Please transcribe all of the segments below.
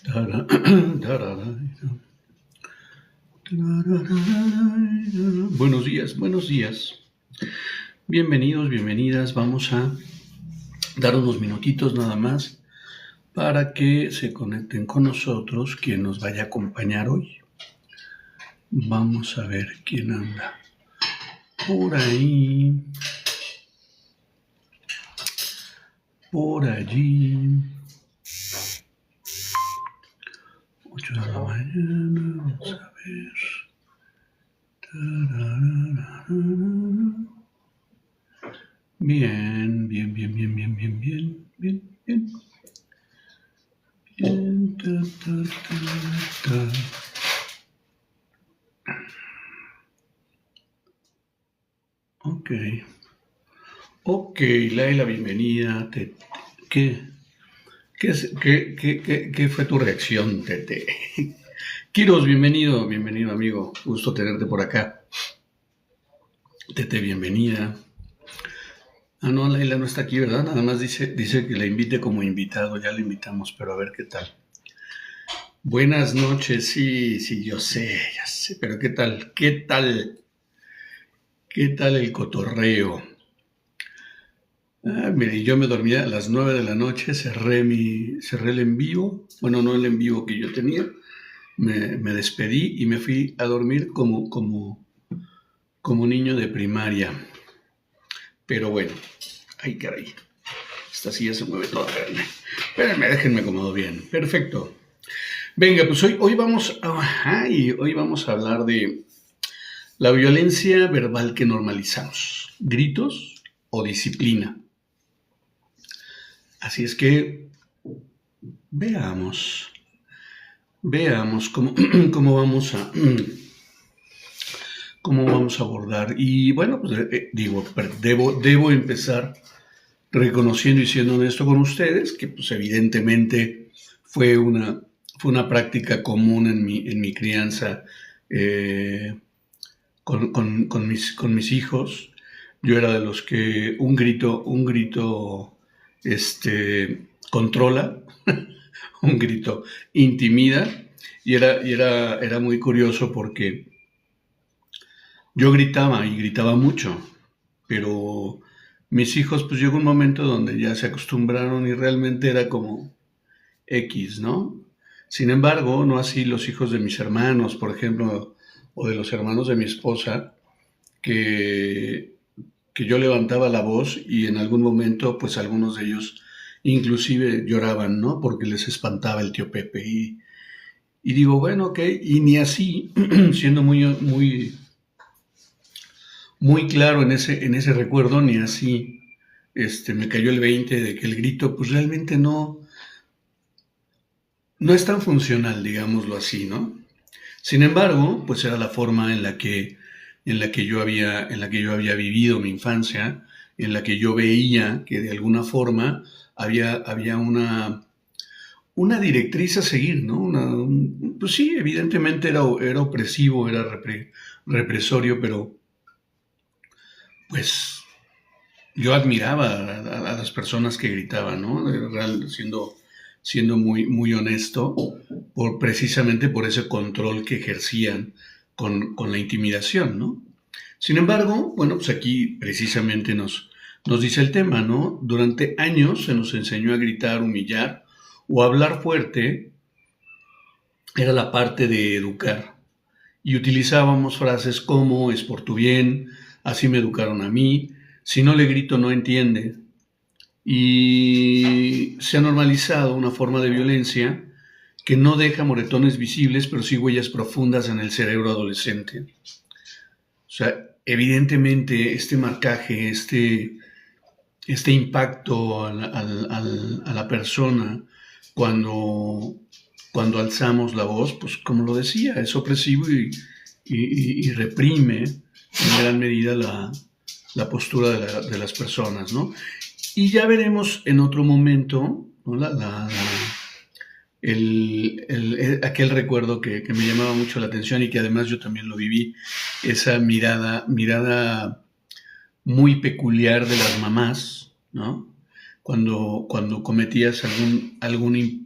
Tara, tarara, buenos días, buenos días. Bienvenidos, bienvenidas. Vamos a dar unos minutitos nada más para que se conecten con nosotros quien nos vaya a acompañar hoy. Vamos a ver quién anda por ahí, por allí. 8 de la mañana, vamos a ver. Bien, bien, bien, bien, bien, bien, bien, bien, bien. Bien, Ok. Ok, Laila, bienvenida. ¿Qué, qué fue tu reacción, Tete? Kiros, bienvenido, bienvenido, amigo. Gusto tenerte por acá. Tete, bienvenida. Ah, no, Laila no está aquí, ¿verdad? Nada más dice que la invite como invitado. Ya la invitamos, pero a ver qué tal. Buenas noches, sí, yo sé, ya sé, pero ¿qué tal? ¿Qué tal? ¿Qué tal el cotorreo? Mire, yo me dormía a las 9 de la noche, cerré el en vivo, bueno, no el en vivo que yo tenía, me despedí y me fui a dormir como niño de primaria. Pero bueno, ay caray, esta silla se mueve toda, espérenme, déjenme acomodo bien, perfecto. Venga, pues hoy vamos a hablar de la violencia verbal que normalizamos, gritos o disciplina. Así es que veamos cómo, cómo vamos a cómo vamos a abordar. Y bueno, pues debo empezar reconociendo y siendo honesto con ustedes que pues evidentemente fue una, fue una práctica común en mi crianza eh, con mis hijos. Yo era de los que un grito controla, un grito intimida, era muy curioso porque yo gritaba y gritaba mucho, pero mis hijos, pues llegó un momento donde ya se acostumbraron y realmente era como X, ¿no? Sin embargo, no así los hijos de mis hermanos, por ejemplo, o de los hermanos de mi esposa, que, que yo levantaba la voz y en algún momento, pues algunos de ellos inclusive lloraban, ¿no? Porque les espantaba el tío Pepe. Y digo, bueno, ok, y ni así, siendo muy claro en ese recuerdo, ni así me cayó el 20 de que el grito, pues realmente no es tan funcional, digámoslo así, ¿no? Sin embargo, pues era la forma en la que yo había vivido mi infancia, en la que yo veía que de alguna forma había una directriz a seguir, ¿no? Pues sí, evidentemente era opresivo, era represorio, pero pues yo admiraba a las personas que gritaban, ¿no? Siendo muy honesto, precisamente por ese control que ejercían con la intimidación, ¿no? Sin embargo, bueno, pues aquí precisamente nos dice el tema, ¿no? Durante años se nos enseñó a gritar, humillar o hablar fuerte, era la parte de educar. Y utilizábamos frases como es por tu bien, así me educaron a mí, si no le grito no entiende. Y se ha normalizado una forma de violencia que no deja moretones visibles, pero sí huellas profundas en el cerebro adolescente. O sea, evidentemente este marcaje, este impacto a la persona cuando, cuando alzamos la voz, pues como lo decía, es opresivo y reprime en gran medida la postura de las personas, ¿no? Y ya veremos en otro momento, ¿no? Aquel recuerdo que me llamaba mucho la atención y que además yo también lo viví, esa mirada muy peculiar de las mamás, ¿no? Cuando cometías algún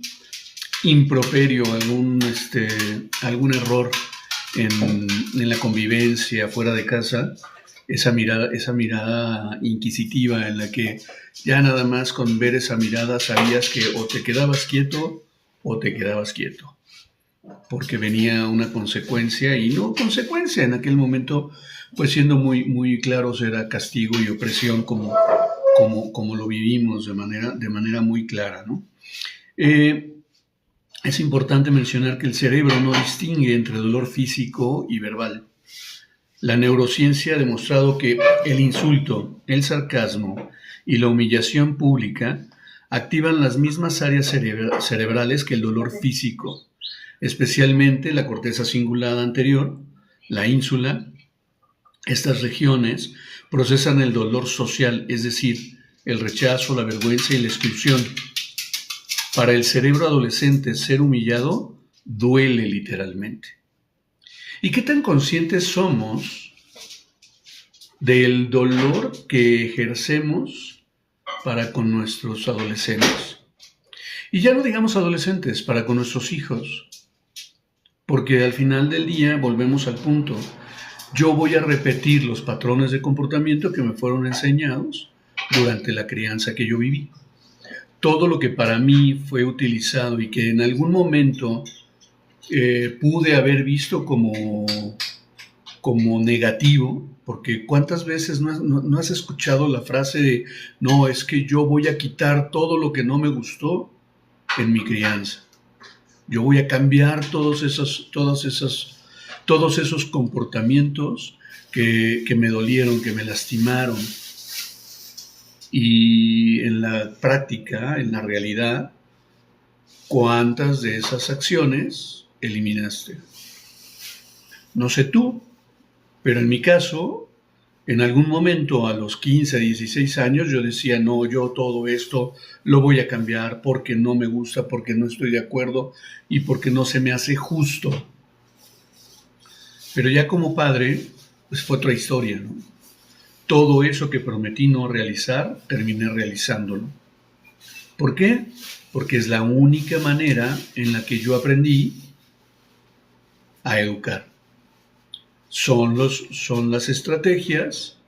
improperio, algún error en la convivencia fuera de casa, esa mirada inquisitiva en la que ya nada más con ver esa mirada sabías que o te quedabas quieto o te quedabas quieto, porque venía una consecuencia, y no consecuencia en aquel momento, pues siendo muy claros, era castigo y opresión como lo vivimos de manera muy clara, ¿no? Es importante mencionar que el cerebro no distingue entre dolor físico y verbal. La neurociencia ha demostrado que el insulto, el sarcasmo y la humillación pública activan las mismas áreas cerebrales que el dolor físico, especialmente la corteza cingulada anterior, la ínsula. Estas regiones procesan el dolor social, es decir, el rechazo, la vergüenza y la exclusión. Para el cerebro adolescente, ser humillado duele literalmente. ¿Y qué tan conscientes somos del dolor que ejercemos para con nuestros adolescentes? Y ya no digamos adolescentes, para con nuestros hijos. Porque al final del día volvemos al punto. Yo voy a repetir los patrones de comportamiento que me fueron enseñados durante la crianza que yo viví. Todo lo que para mí fue utilizado y que en algún momento pude haber visto como negativo, porque ¿cuántas veces no has escuchado la frase de no, es que yo voy a quitar todo lo que no me gustó en mi crianza? Yo voy a cambiar todos esos comportamientos que me dolieron, que me lastimaron. Y en la práctica, en la realidad, ¿cuántas de esas acciones eliminaste? No sé tú, pero en mi caso, en algún momento a los 15, 16 años, yo decía, no, yo todo esto lo voy a cambiar porque no me gusta, porque no estoy de acuerdo y porque no se me hace justo. Pero ya como padre, pues fue otra historia, ¿no? Todo eso que prometí no realizar, terminé realizándolo. ¿Por qué? Porque es la única manera en la que yo aprendí a educar. Son las estrategias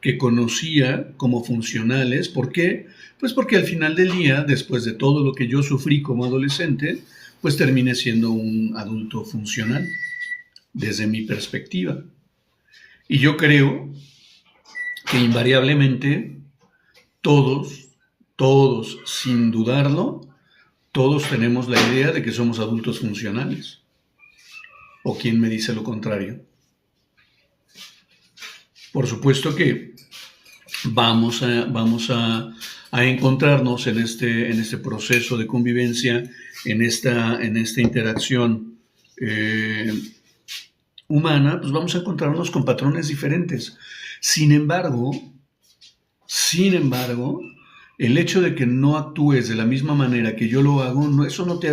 que conocía como funcionales. ¿Por qué? Pues porque al final del día, después de todo lo que yo sufrí como adolescente, pues terminé siendo un adulto funcional, desde mi perspectiva. Y yo creo que invariablemente todos, sin dudarlo, todos tenemos la idea de que somos adultos funcionales. ¿O quién me dice lo contrario? Por supuesto que vamos a encontrarnos en este proceso de convivencia, en esta interacción humana, pues vamos a encontrarnos con patrones diferentes. Sin embargo, el hecho de que no actúes de la misma manera que yo lo hago, eso no te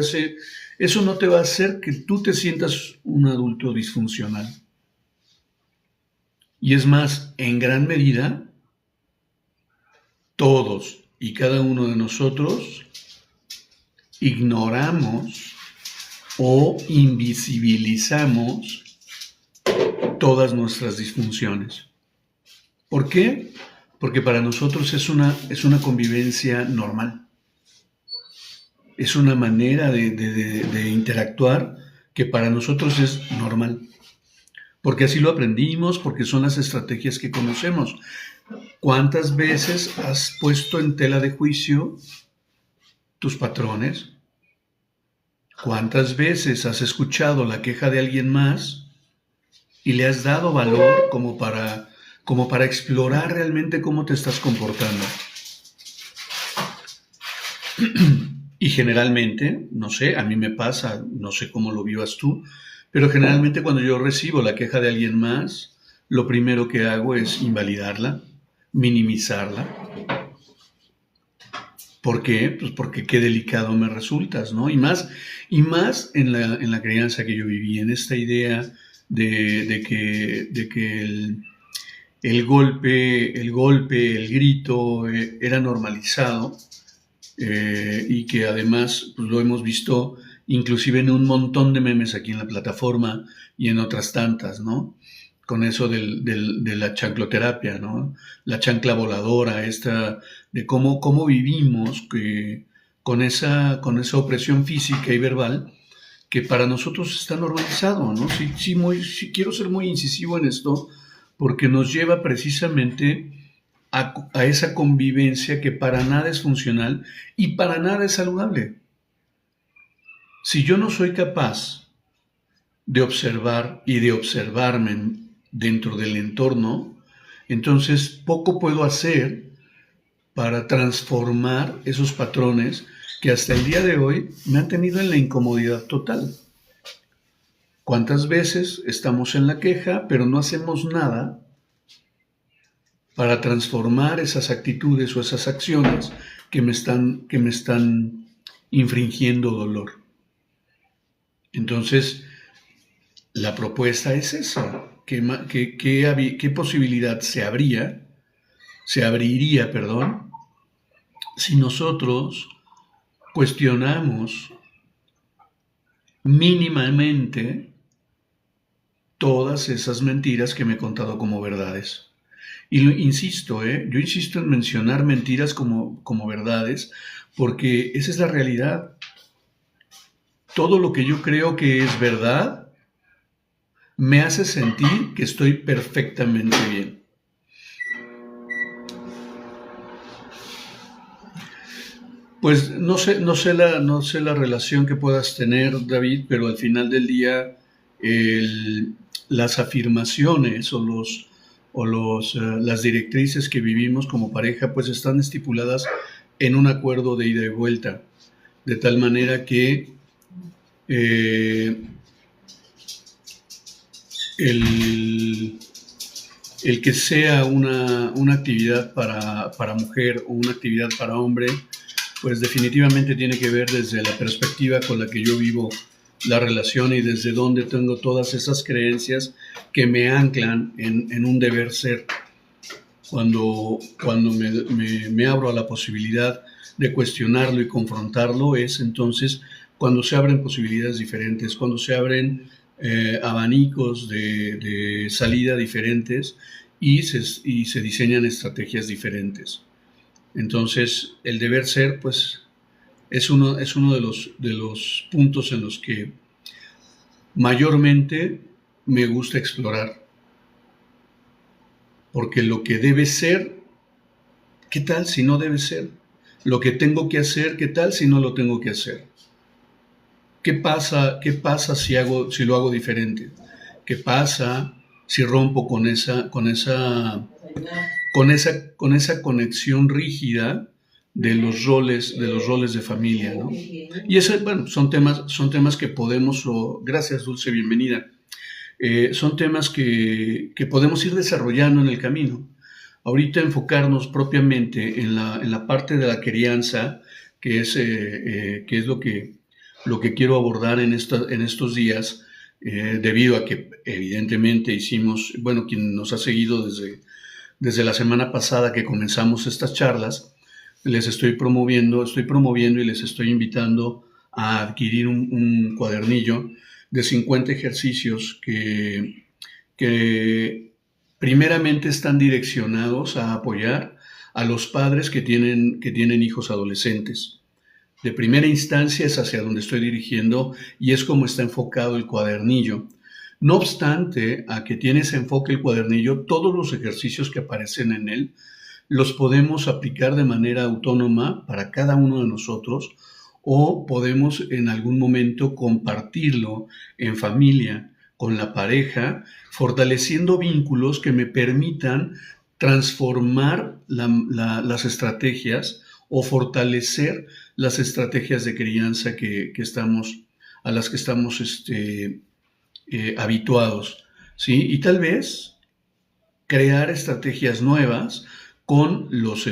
va a hacer que tú te sientas un adulto disfuncional. Y es más, en gran medida, todos y cada uno de nosotros ignoramos o invisibilizamos todas nuestras disfunciones. ¿Por qué? Porque para nosotros es una convivencia normal. Es una manera de interactuar que para nosotros es normal. Porque así lo aprendimos, porque son las estrategias que conocemos. ¿Cuántas veces has puesto en tela de juicio tus patrones? ¿Cuántas veces has escuchado la queja de alguien más y le has dado valor como para explorar realmente cómo te estás comportando? Y generalmente, no sé, a mí me pasa, no sé cómo lo vivas tú, pero generalmente cuando yo recibo la queja de alguien más, lo primero que hago es invalidarla, minimizarla. ¿Por qué? Pues porque qué delicado me resultas, ¿no? Y más en la crianza que yo viví, en esta idea de que el golpe, el grito era normalizado, y que además pues, lo hemos visto inclusive en un montón de memes aquí en la plataforma y en otras tantas, ¿no? Con eso de la chancloterapia, ¿no? La chancla voladora, esta, de cómo vivimos con esa opresión física y verbal que para nosotros está normalizado, ¿no? Sí, quiero ser muy incisivo en esto, porque nos lleva precisamente a esa convivencia que para nada es funcional y para nada es saludable. Si yo no soy capaz de observar y de observarme dentro del entorno, entonces poco puedo hacer para transformar esos patrones que hasta el día de hoy me han tenido en la incomodidad total. ¿Cuántas veces estamos en la queja, pero no hacemos nada para transformar esas actitudes o esas acciones que me están infringiendo dolor? Entonces, la propuesta es esa. ¿Qué posibilidad se abriría, perdón, si nosotros cuestionamos mínimamente todas esas mentiras que me he contado como verdades? Y yo insisto en mencionar mentiras como verdades, porque esa es la realidad. Todo lo que yo creo que es verdad me hace sentir que estoy perfectamente bien. Pues no sé la relación que puedas tener, David, pero al final del día las afirmaciones las directrices que vivimos como pareja pues están estipuladas en un acuerdo de ida y vuelta, de tal manera que eh, el, el que sea una actividad para mujer o una actividad para hombre, pues definitivamente tiene que ver desde la perspectiva con la que yo vivo la relación y desde donde tengo todas esas creencias que me anclan en un deber ser. Cuando me abro a la posibilidad de cuestionarlo y confrontarlo, es entonces cuando se abren posibilidades diferentes, cuando se abren abanicos de salida diferentes y se diseñan estrategias diferentes. Entonces, el deber ser, pues, es uno de los puntos en los que mayormente me gusta explorar. Porque lo que debe ser, ¿qué tal si no debe ser? Lo que tengo que hacer, ¿qué tal si no lo tengo que hacer? ¿Qué pasa si lo hago diferente? ¿Qué pasa si rompo con esa conexión rígida de los roles de familia, ¿no? Y eso, bueno, son temas que podemos, gracias Dulce, bienvenida, son temas que podemos ir desarrollando en el camino. Ahorita enfocarnos propiamente en la parte de la crianza, que es lo que quiero abordar en estos días, debido a que evidentemente hicimos, bueno, quien nos ha seguido desde la semana pasada que comenzamos estas charlas, estoy promoviendo y les estoy invitando a adquirir un cuadernillo de 50 ejercicios que primeramente están direccionados a apoyar a los padres que tienen hijos adolescentes. De primera instancia es hacia donde estoy dirigiendo y es como está enfocado el cuadernillo. No obstante a que tiene ese enfoque el cuadernillo, todos los ejercicios que aparecen en él los podemos aplicar de manera autónoma para cada uno de nosotros o podemos en algún momento compartirlo en familia, con la pareja, fortaleciendo vínculos que me permitan transformar las estrategias o fortalecer las estrategias de crianza a las que estamos habituados, ¿sí? Y tal vez crear estrategias nuevas con los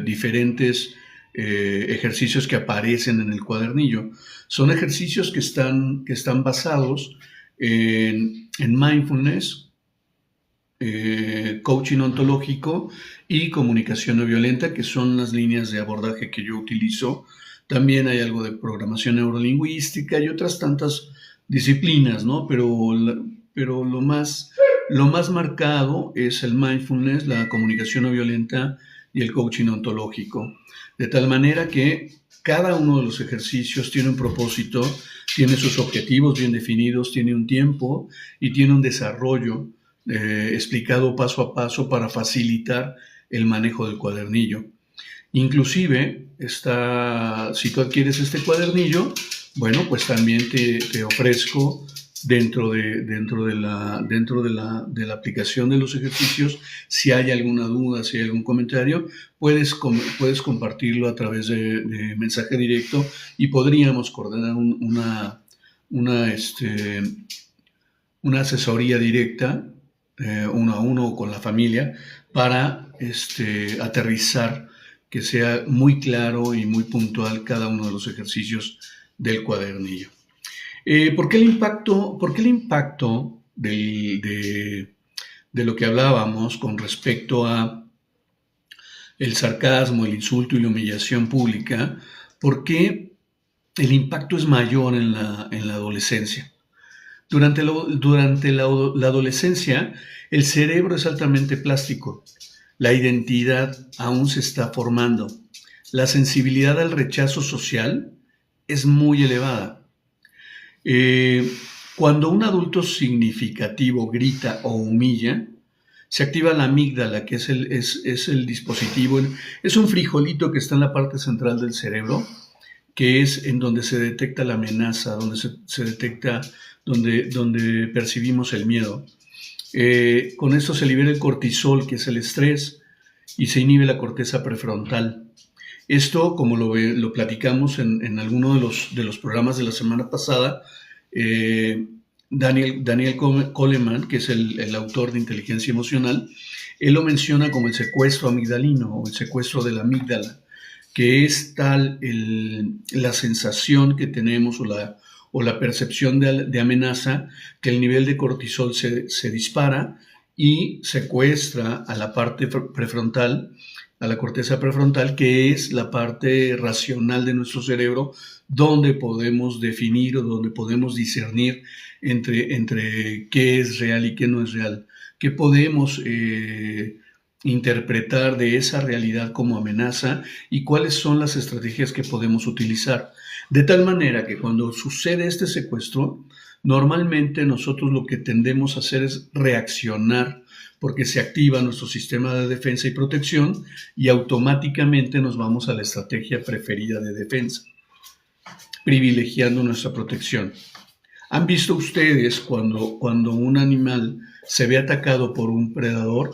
diferentes ejercicios que aparecen en el cuadernillo. Son ejercicios que están basados en mindfulness, coaching ontológico y comunicación no violenta, que son las líneas de abordaje que yo utilizo También hay algo de programación neurolingüística y otras tantas disciplinas, ¿no? Pero lo más marcado es el mindfulness, la comunicación no violenta y el coaching ontológico. De tal manera que cada uno de los ejercicios tiene un propósito, tiene sus objetivos bien definidos, tiene un tiempo y tiene un desarrollo explicado paso a paso para facilitar el manejo del cuadernillo. Inclusive, si tú adquieres este cuadernillo, bueno, pues también te ofrezco dentro de la aplicación de los ejercicios, si hay alguna duda, si hay algún comentario, puedes compartirlo a través de mensaje directo y podríamos coordinar una asesoría directa, uno a uno con la familia, para aterrizar, que sea muy claro y muy puntual cada uno de los ejercicios del cuadernillo. ¿Por qué el impacto de lo que hablábamos con respecto a el sarcasmo, el insulto y la humillación pública? ¿Por qué el impacto es mayor en la adolescencia? Durante la adolescencia, el cerebro es altamente plástico. La identidad aún se está formando. La sensibilidad al rechazo social es muy elevada. Cuando un adulto significativo grita o humilla, se activa la amígdala, que es el dispositivo, es un frijolito que está en la parte central del cerebro, que es en donde se detecta la amenaza, donde se detecta, donde percibimos el miedo. Con esto se libera el cortisol, que es el estrés, y se inhibe la corteza prefrontal. Esto, como lo platicamos en alguno de los programas de la semana pasada, Daniel Goleman, que es el autor de Inteligencia Emocional, él lo menciona como el secuestro amigdalino o el secuestro de la amígdala, que es tal la sensación que tenemos o la percepción de amenaza, que el nivel de cortisol se dispara y secuestra a la parte prefrontal, a la corteza prefrontal, que es la parte racional de nuestro cerebro, donde podemos definir o donde podemos discernir entre qué es real y qué no es real, qué podemos interpretar de esa realidad como amenaza y cuáles son las estrategias que podemos utilizar. De tal manera que cuando sucede este secuestro, normalmente nosotros lo que tendemos a hacer es reaccionar, porque se activa nuestro sistema de defensa y protección y automáticamente nos vamos a la estrategia preferida de defensa, privilegiando nuestra protección. ¿Han visto ustedes cuando un animal se ve atacado por un predador,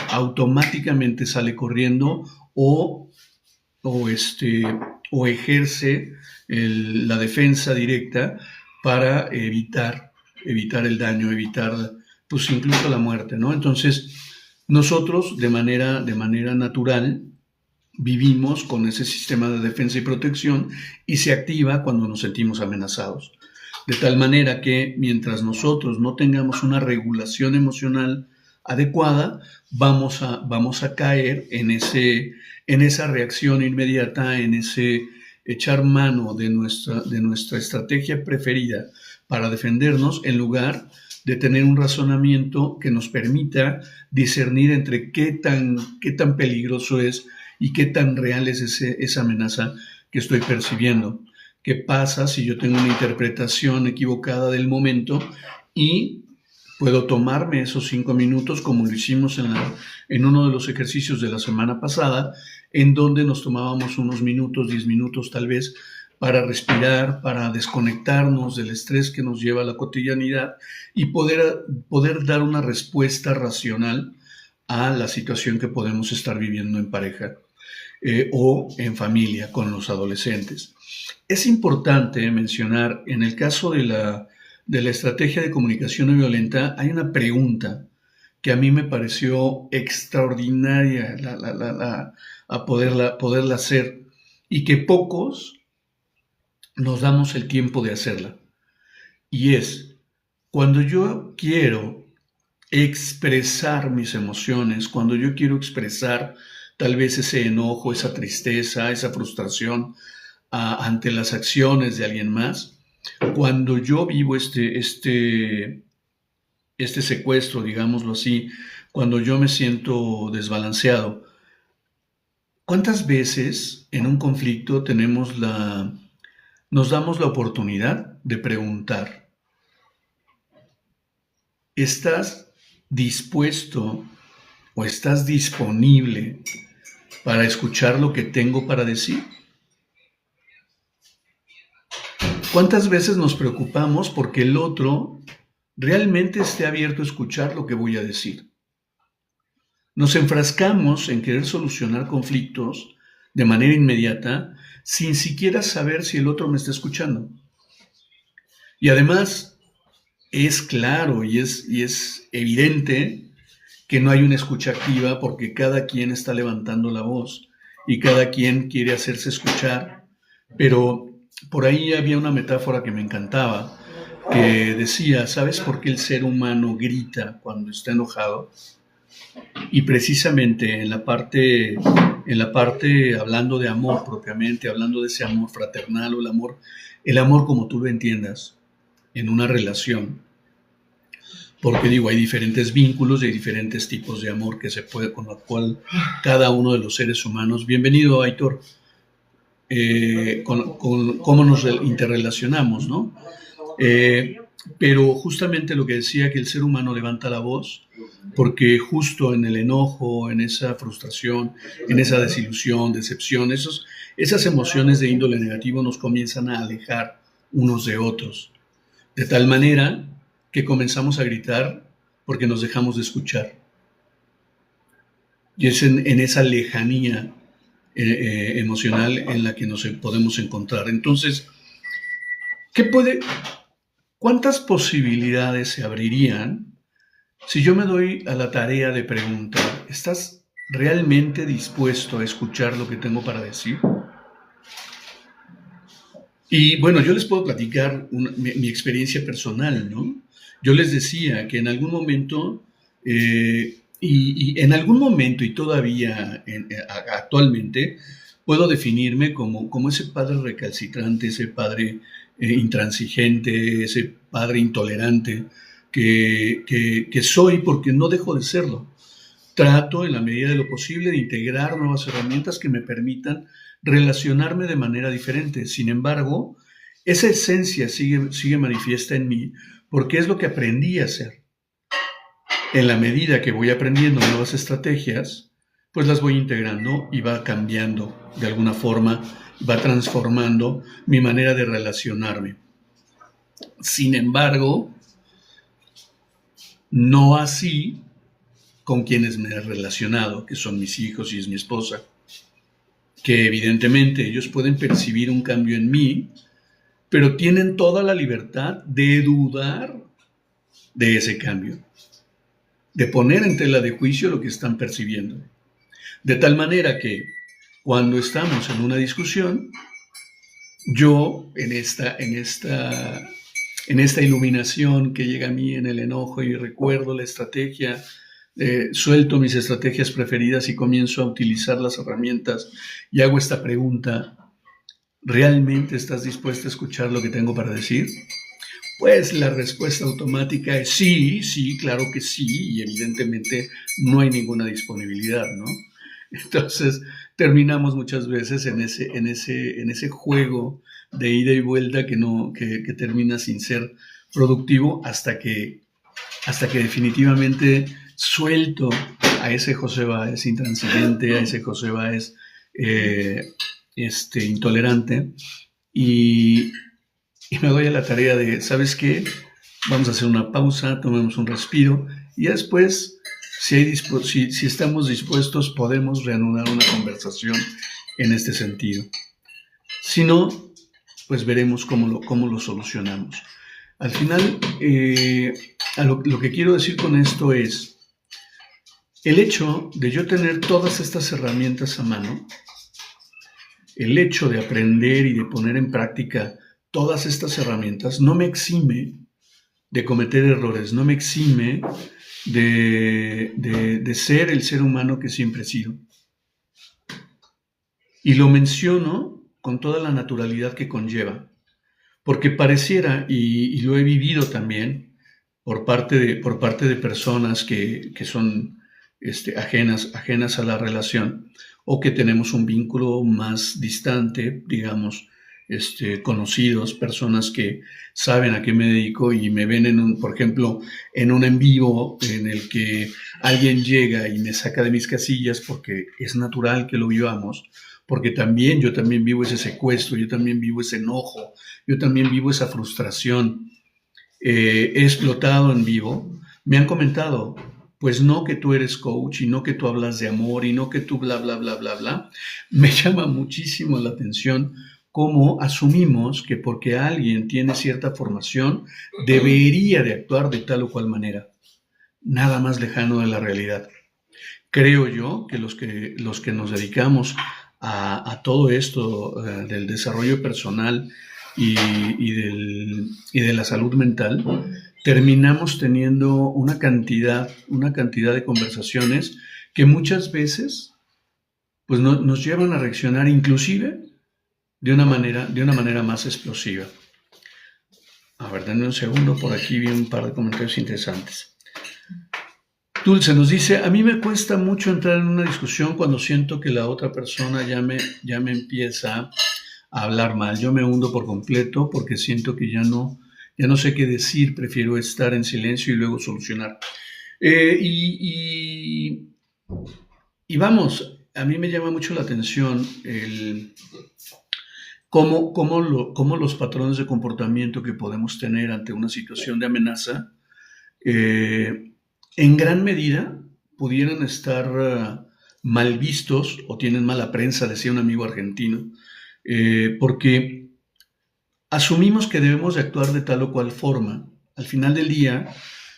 automáticamente sale corriendo o ejerce la defensa directa para evitar el daño, evitar pues incluso la muerte, ¿no? Entonces, nosotros de manera natural vivimos con ese sistema de defensa y protección y se activa cuando nos sentimos amenazados. De tal manera que mientras nosotros no tengamos una regulación emocional adecuada, vamos a caer en esa reacción inmediata, en ese echar mano de nuestra estrategia preferida para defendernos, en lugar de tener un razonamiento que nos permita discernir entre qué tan peligroso es y qué tan real es esa amenaza que estoy percibiendo. ¿Qué pasa si yo tengo una interpretación equivocada del momento y puedo tomarme esos 5 minutos, como lo hicimos en uno de los ejercicios de la semana pasada, en donde nos tomábamos unos minutos, 10 minutos tal vez, para respirar, para desconectarnos del estrés que nos lleva a la cotidianidad y poder dar una respuesta racional a la situación que podemos estar viviendo en pareja o en familia con los adolescentes. Es importante mencionar, en el caso de la estrategia de comunicación no violenta, hay una pregunta que a mí me pareció extraordinaria a poderla hacer y que pocos nos damos el tiempo de hacerla. Y es, cuando yo quiero expresar mis emociones, cuando yo quiero expresar tal vez ese enojo, esa tristeza, esa frustración ante las acciones de alguien más, cuando yo vivo este secuestro, digámoslo así, cuando yo me siento desbalanceado, ¿cuántas veces en un conflicto nos damos la oportunidad de preguntar, ¿estás dispuesto o estás disponible para escuchar lo que tengo para decir? ¿Cuántas veces nos preocupamos porque el otro realmente esté abierto a escuchar lo que voy a decir? Nos enfrascamos en querer solucionar conflictos de manera inmediata sin siquiera saber si el otro me está escuchando. Y además es claro y es evidente que no hay una escucha activa porque cada quien está levantando la voz y cada quien quiere hacerse escuchar, pero por ahí había una metáfora que me encantaba, que decía, ¿sabes por qué el ser humano grita cuando está enojado? Y precisamente en la parte hablando de amor propiamente, hablando de ese amor fraternal o el amor como tú lo entiendas, en una relación, porque digo, hay diferentes vínculos y hay diferentes tipos de amor que se puede, con lo cual cada uno de los seres humanos, bienvenido Aitor, con cómo nos interrelacionamos, ¿no? Pero justamente lo que decía, que el ser humano levanta la voz, porque justo en el enojo, en esa frustración, en esa desilusión, decepción, esas emociones de índole negativo nos comienzan a alejar unos de otros, de tal manera que comenzamos a gritar porque nos dejamos de escuchar. Y es en esa lejanía emocional en la que nos podemos encontrar. Entonces, ¿cuántas posibilidades se abrirían si yo me doy a la tarea de preguntar, ¿estás realmente dispuesto a escuchar lo que tengo para decir? Y bueno, yo les puedo platicar mi experiencia personal, ¿no? Yo les decía que en algún momento, y en algún momento y todavía actualmente, puedo definirme como ese padre recalcitrante, ese padre intransigente, ese padre intolerante que soy porque no dejo de serlo. Trato en la medida de lo posible de integrar nuevas herramientas que me permitan relacionarme de manera diferente. Sin embargo, esa esencia sigue manifiesta en mí porque es lo que aprendí a hacer. En la medida que voy aprendiendo nuevas estrategias, pues las voy integrando y va cambiando de alguna forma, va transformando mi manera de relacionarme. Sin embargo, no así con quienes me he relacionado, que son mis hijos y es mi esposa, que evidentemente ellos pueden percibir un cambio en mí, pero tienen toda la libertad de dudar de ese cambio, de poner en tela de juicio lo que están percibiendo. De tal manera que cuando estamos en una discusión, yo en esta iluminación que llega a mí en el enojo y recuerdo la estrategia, suelto mis estrategias preferidas y comienzo a utilizar las herramientas y hago esta pregunta, ¿realmente estás dispuesta a escuchar lo que tengo para decir? Pues la respuesta automática es sí, claro que sí, y evidentemente no hay ninguna disponibilidad, ¿no? Entonces terminamos muchas veces en ese juego de ida y vuelta que termina sin ser productivo hasta que definitivamente suelto a ese José Báez intransigente, a ese José Báez intolerante y me doy a la tarea de, ¿sabes qué? Vamos a hacer una pausa, tomemos un respiro y después, si estamos dispuestos, podemos reanudar una conversación en este sentido. Si no, pues veremos cómo lo solucionamos. Al final, lo que quiero decir con esto es, el hecho de yo tener todas estas herramientas a mano, el hecho de aprender y de poner en práctica todas estas herramientas no me exime de cometer errores, no me exime de ser el ser humano que siempre he sido. Y lo menciono con toda la naturalidad que conlleva. Porque pareciera, y lo he vivido también, por parte de personas que son ajenas a la relación, o que tenemos un vínculo más distante, digamos, conocidos, personas que saben a qué me dedico y me ven por ejemplo, en un en vivo en el que alguien llega y me saca de mis casillas, porque es natural que lo vivamos, porque yo también vivo ese secuestro, yo también vivo ese enojo, yo también vivo esa frustración. He explotado en vivo. Me han comentado, pues no que tú eres coach y no que tú hablas de amor y no que tú bla, bla, bla, bla, bla. Me llama muchísimo la atención cómo asumimos que porque alguien tiene cierta formación debería de actuar de tal o cual manera. Nada más lejano de la realidad. Creo yo que los que nos dedicamos a todo esto del desarrollo personal y de la salud mental, terminamos teniendo una cantidad de conversaciones que muchas veces pues nos llevan a reaccionar inclusive de una manera más explosiva. A ver, denme un segundo, por aquí vi un par de comentarios interesantes. Dulce nos dice, a mí me cuesta mucho entrar en una discusión cuando siento que la otra persona ya me empieza a hablar mal. Yo me hundo por completo porque siento que ya no sé qué decir, prefiero estar en silencio y luego solucionar. Y vamos, a mí me llama mucho la atención cómo los patrones de comportamiento que podemos tener ante una situación de amenaza en gran medida pudieran estar mal vistos o tienen mala prensa, decía un amigo argentino, porque asumimos que debemos de actuar de tal o cual forma. Al final del día,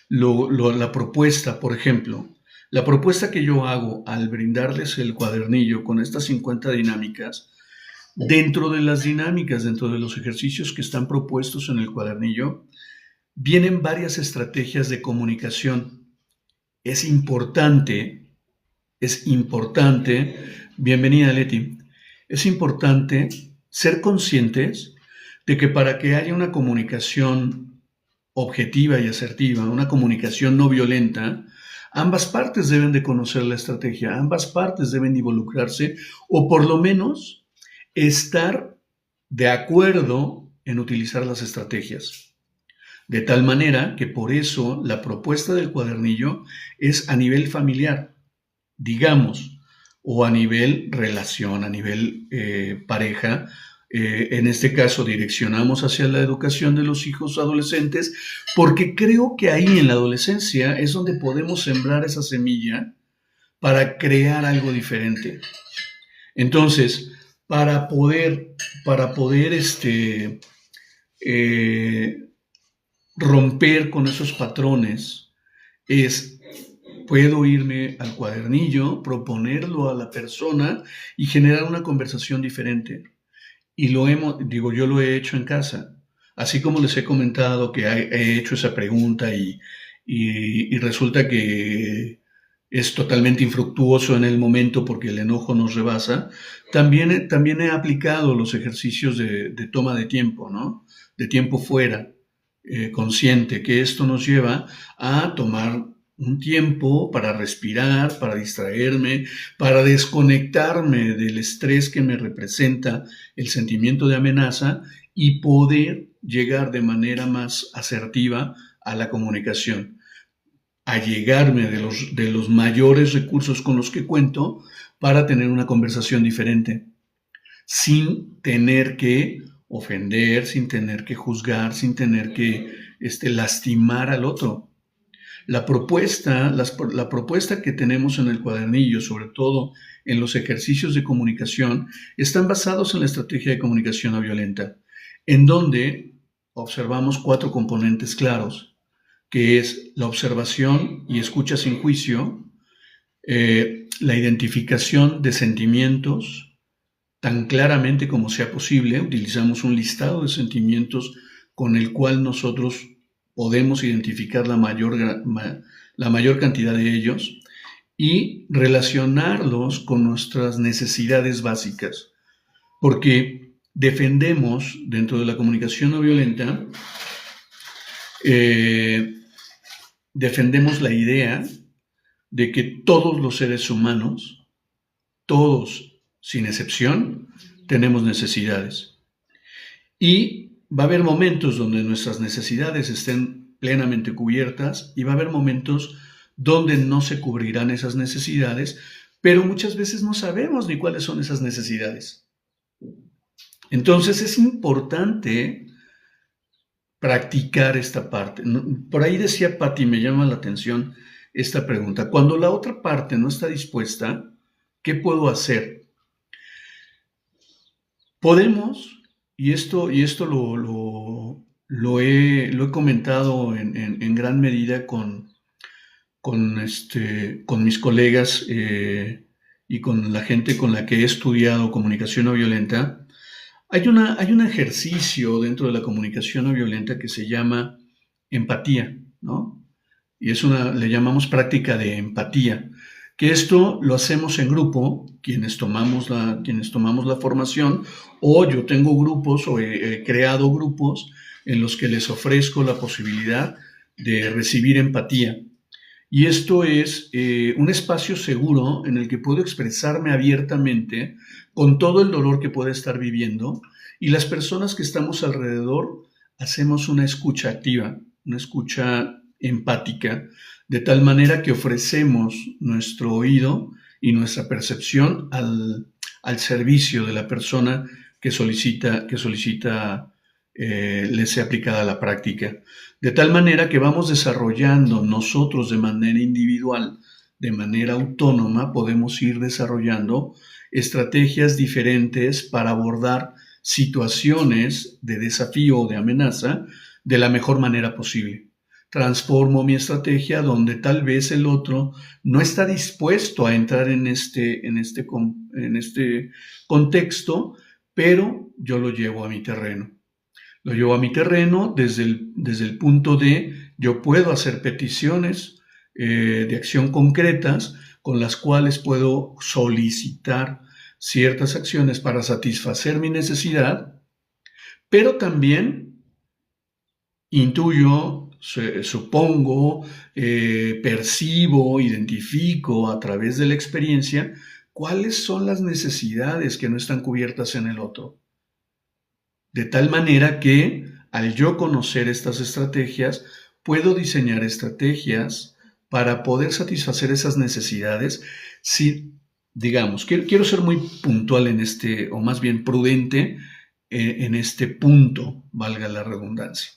la propuesta, por ejemplo, la propuesta que yo hago al brindarles el cuadernillo con estas 50 dinámicas, dentro de las dinámicas, dentro de los ejercicios que están propuestos en el cuadernillo, vienen varias estrategias de comunicación. Es importante, bienvenida Leti, es importante ser conscientes de que para que haya una comunicación objetiva y asertiva, una comunicación no violenta, ambas partes deben de conocer la estrategia, ambas partes deben involucrarse o por lo menos estar de acuerdo en utilizar las estrategias. De tal manera que por eso la propuesta del cuadernillo es a nivel familiar, digamos, o a nivel relación, a nivel pareja. En este caso direccionamos hacia la educación de los hijos adolescentes, porque creo que ahí en la adolescencia es donde podemos sembrar esa semilla para crear algo diferente. Entonces, para poder romper con esos patrones puedo irme al cuadernillo, proponerlo a la persona y generar una conversación diferente. Y yo lo he hecho en casa. Así como les he comentado que he hecho esa pregunta y resulta que es totalmente infructuoso en el momento porque el enojo nos rebasa, también he aplicado los ejercicios de toma de tiempo, ¿no? De tiempo fuera. Consciente, que esto nos lleva a tomar un tiempo para respirar, para distraerme, para desconectarme del estrés que me representa el sentimiento de amenaza y poder llegar de manera más asertiva a la comunicación, a llegarme de los mayores recursos con los que cuento para tener una conversación diferente, sin tener que ofender, sin tener que juzgar, sin tener que lastimar al otro. La propuesta que tenemos en el cuadernillo, sobre todo en los ejercicios de comunicación, están basados en la estrategia de comunicación no violenta, en donde observamos 4 componentes claros, que es la observación y escucha sin juicio, la identificación de sentimientos, tan claramente como sea posible. Utilizamos un listado de sentimientos con el cual nosotros podemos identificar la mayor cantidad de ellos y relacionarlos con nuestras necesidades básicas. Porque defendemos dentro de la comunicación no violenta, defendemos la idea de que todos los seres humanos, todos sin excepción, tenemos necesidades. Y va a haber momentos donde nuestras necesidades estén plenamente cubiertas y va a haber momentos donde no se cubrirán esas necesidades, pero muchas veces no sabemos ni cuáles son esas necesidades. Entonces es importante practicar esta parte. Por ahí decía Patti, me llama la atención esta pregunta. Cuando la otra parte no está dispuesta, ¿qué puedo hacer? Podemos, y esto lo he comentado en gran medida con mis colegas y con la gente con la que he estudiado comunicación no violenta. Hay un ejercicio dentro de la comunicación no violenta que se llama empatía, ¿no? Y le llamamos práctica de empatía, que esto lo hacemos en grupo, quienes tomamos la formación, o yo tengo grupos o he creado grupos en los que les ofrezco la posibilidad de recibir empatía. Y esto es un espacio seguro en el que puedo expresarme abiertamente con todo el dolor que pueda estar viviendo, y las personas que estamos alrededor hacemos una escucha activa, una escucha empática, de tal manera que ofrecemos nuestro oído y nuestra percepción al servicio de la persona que solicita les sea aplicada la práctica. De tal manera que vamos desarrollando nosotros de manera individual, de manera autónoma, podemos ir desarrollando estrategias diferentes para abordar situaciones de desafío o de amenaza de la mejor manera posible. Transformo mi estrategia donde tal vez el otro no está dispuesto a entrar en este contexto, pero yo lo llevo a mi terreno. Lo llevo a mi terreno desde el punto de yo puedo hacer peticiones de acción concretas con las cuales puedo solicitar ciertas acciones para satisfacer mi necesidad, pero también intuyo, supongo, percibo, identifico a través de la experiencia cuáles son las necesidades que no están cubiertas en el otro. De tal manera que al yo conocer estas estrategias, puedo diseñar estrategias para poder satisfacer esas necesidades. Si, digamos, quiero ser muy puntual o más bien prudente en este punto, valga la redundancia.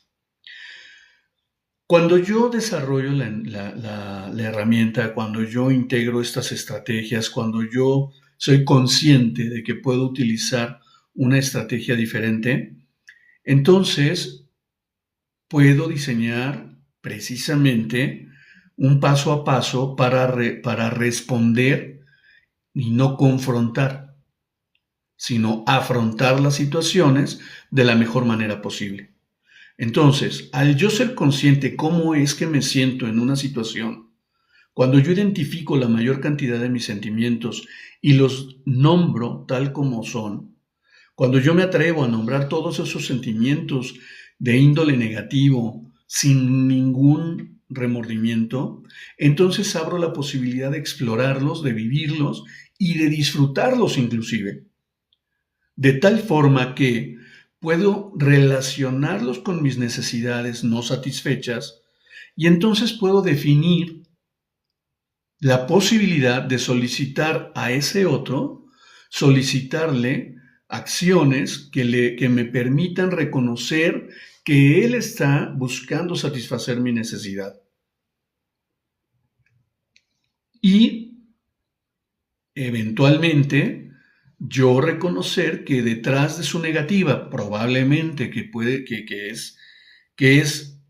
Cuando yo desarrollo la herramienta, cuando yo integro estas estrategias, cuando yo soy consciente de que puedo utilizar una estrategia diferente, entonces puedo diseñar precisamente un paso a paso para responder y no confrontar, sino afrontar las situaciones de la mejor manera posible. Entonces, al yo ser consciente cómo es que me siento en una situación, cuando yo identifico la mayor cantidad de mis sentimientos y los nombro tal como son, cuando yo me atrevo a nombrar todos esos sentimientos de índole negativo sin ningún remordimiento, entonces abro la posibilidad de explorarlos, de vivirlos y de disfrutarlos inclusive. De tal forma que puedo relacionarlos con mis necesidades no satisfechas y entonces puedo definir la posibilidad de solicitar a ese otro, solicitarle acciones que me permitan reconocer que él está buscando satisfacer mi necesidad. Y eventualmente yo reconocer que detrás de su negativa, probablemente que es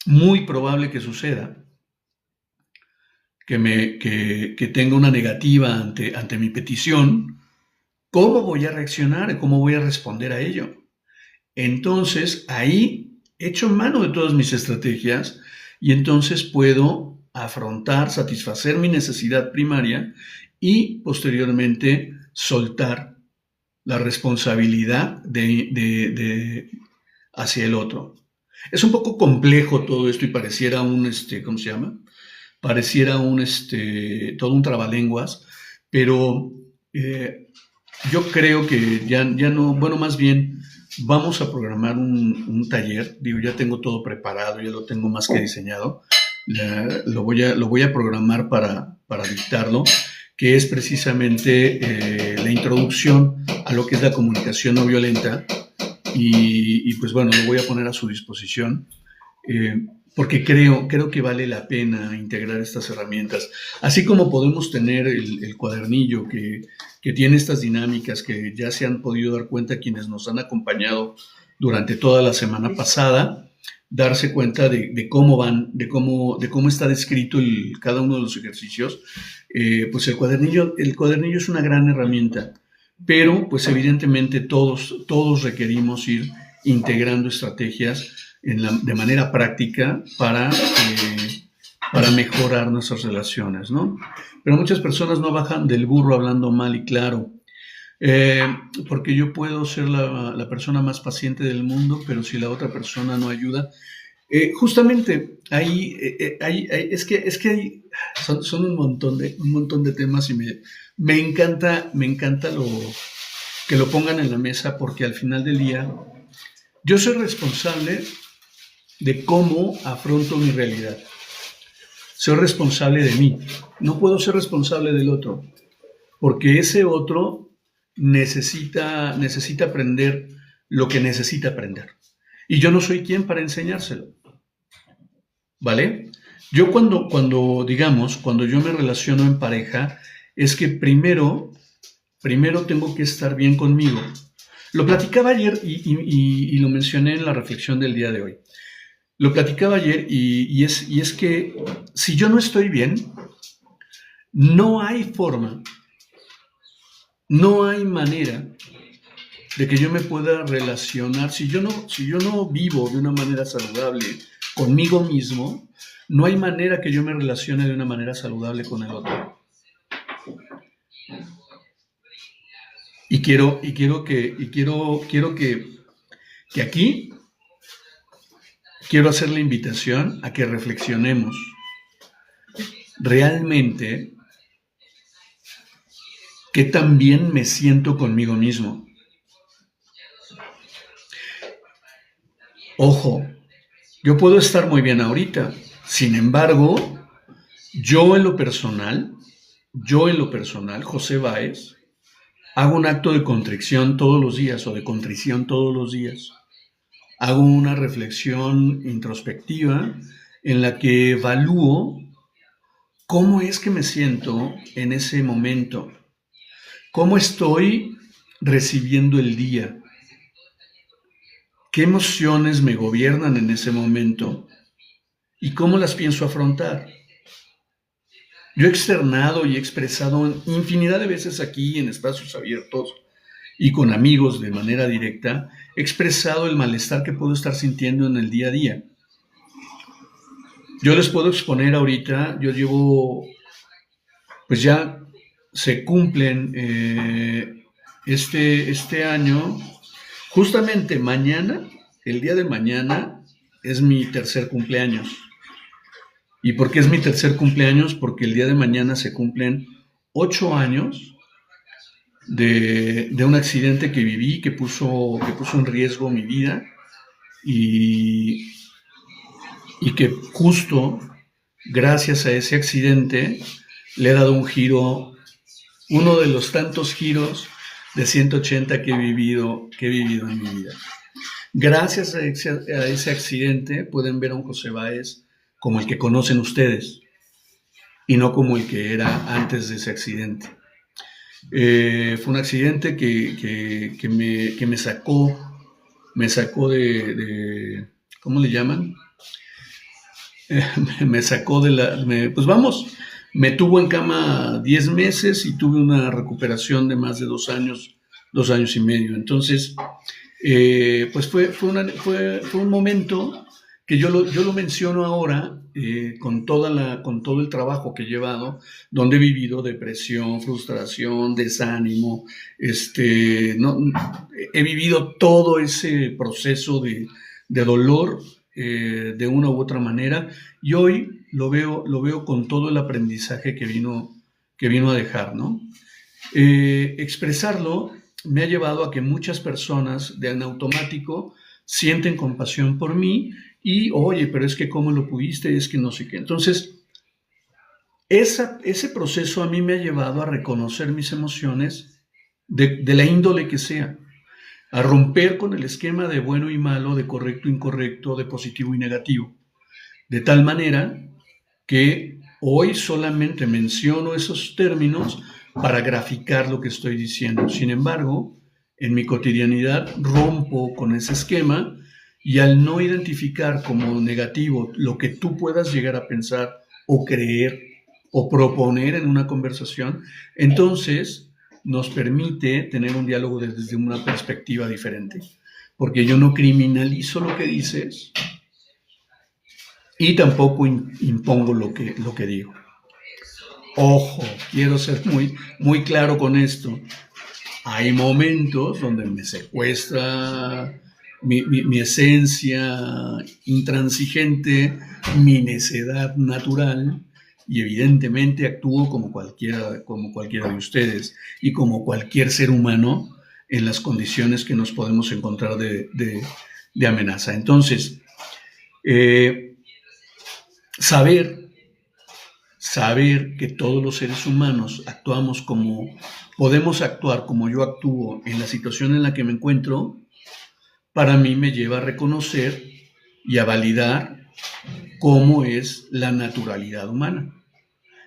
muy probable que suceda, que tenga una negativa ante mi petición, ¿cómo voy a reaccionar? ¿Cómo voy a responder a ello? Entonces, ahí echo mano de todas mis estrategias y entonces puedo afrontar, satisfacer mi necesidad primaria y posteriormente soltar la responsabilidad hacia el otro. Es un poco complejo todo esto y pareciera ¿cómo se llama? Pareciera todo un trabalenguas, pero yo creo que ya no, bueno, más bien vamos a programar un taller, digo, ya tengo todo preparado, ya lo tengo más que diseñado, lo voy a programar para dictarlo, que es precisamente la introducción a lo que es la comunicación no violenta y pues bueno, lo voy a poner a su disposición. Porque creo que vale la pena integrar estas herramientas. Así como podemos tener el cuadernillo que tiene estas dinámicas que ya se han podido dar cuenta quienes nos han acompañado durante toda la semana pasada, darse cuenta de cómo van, de cómo está descrito cada uno de los ejercicios. Pues el cuadernillo es una gran herramienta, pero pues evidentemente todos requerimos ir integrando estrategias de manera práctica para mejorar nuestras relaciones, ¿no? Pero muchas personas no bajan del burro hablando mal y claro, porque yo puedo ser la persona más paciente del mundo, pero si la otra persona no ayuda, justamente ahí es que hay, son un montón de temas y me encanta que lo pongan en la mesa, porque al final del día yo soy responsable de cómo afronto mi realidad. Soy responsable de mí. No puedo ser responsable del otro, porque ese otro necesita aprender lo que necesita aprender. Y yo no soy quien para enseñárselo. ¿Vale? Yo cuando yo me relaciono en pareja, es que primero tengo que estar bien conmigo. Lo platicaba ayer y lo mencioné en la reflexión del día de hoy. Lo platicaba ayer y es que si yo no estoy bien, no hay forma, no hay manera de que yo me pueda relacionar. Si yo no vivo de una manera saludable conmigo mismo, no hay manera que yo me relacione de una manera saludable con el otro. Y quiero que aquí quiero hacer la invitación a que reflexionemos realmente qué tan bien me siento conmigo mismo. Ojo, yo puedo estar muy bien ahorita, sin embargo, yo en lo personal, José Báez, hago un acto de contrición todos los días o de contrición todos los días. Hago una reflexión introspectiva en la que evalúo cómo es que me siento en ese momento, cómo estoy recibiendo el día, qué emociones me gobiernan en ese momento y cómo las pienso afrontar. Yo he externado y he expresado infinidad de veces aquí en espacios abiertos y con amigos de manera directa, he expresado el malestar que puedo estar sintiendo en el día a día. Yo les puedo exponer ahorita, yo llevo, pues ya se cumplen este año, justamente mañana, el día de mañana, es mi tercer cumpleaños. ¿Y por qué es mi tercer cumpleaños? Porque el día de mañana se cumplen 8 años de un accidente que viví, que puso en riesgo mi vida y que justo gracias a ese accidente le he dado un giro, uno de los tantos giros de 180 que he vivido en mi vida. Gracias a ese accidente pueden ver a un José Báez como el que conocen ustedes y no como el que era antes de ese accidente. Fue un accidente que me sacó de ¿cómo le llaman? Me sacó me tuvo en cama 10 meses y tuve una recuperación de más de 2 años y medio. Entonces, pues fue un momento que yo lo menciono ahora con todo el trabajo que he llevado, donde he vivido depresión, frustración, desánimo, no, he vivido todo ese proceso de dolor de una u otra manera, y hoy lo veo con todo el aprendizaje que vino a dejar, ¿no? Expresarlo me ha llevado a que muchas personas de en automático sienten compasión por mí y, oye, pero es que cómo lo pudiste, es que no sé qué. Entonces, ese proceso a mí me ha llevado a reconocer mis emociones de la índole que sea, a romper con el esquema de bueno y malo, de correcto e incorrecto, de positivo y negativo, de tal manera que hoy solamente menciono esos términos para graficar lo que estoy diciendo. Sin embargo, en mi cotidianidad rompo con ese esquema y al no identificar como negativo lo que tú puedas llegar a pensar o creer o proponer en una conversación, entonces nos permite tener un diálogo desde una perspectiva diferente. Porque yo no criminalizo lo que dices, y tampoco impongo lo que digo. Ojo, quiero ser muy, muy claro con esto. Hay momentos donde me secuestra mi esencia intransigente, mi necedad natural, y evidentemente actúo como cualquiera de ustedes y como cualquier ser humano en las condiciones que nos podemos encontrar de amenaza. Entonces, saber que todos los seres humanos podemos actuar como yo actúo en la situación en la que me encuentro, para mí me lleva a reconocer y a validar cómo es la naturalidad humana.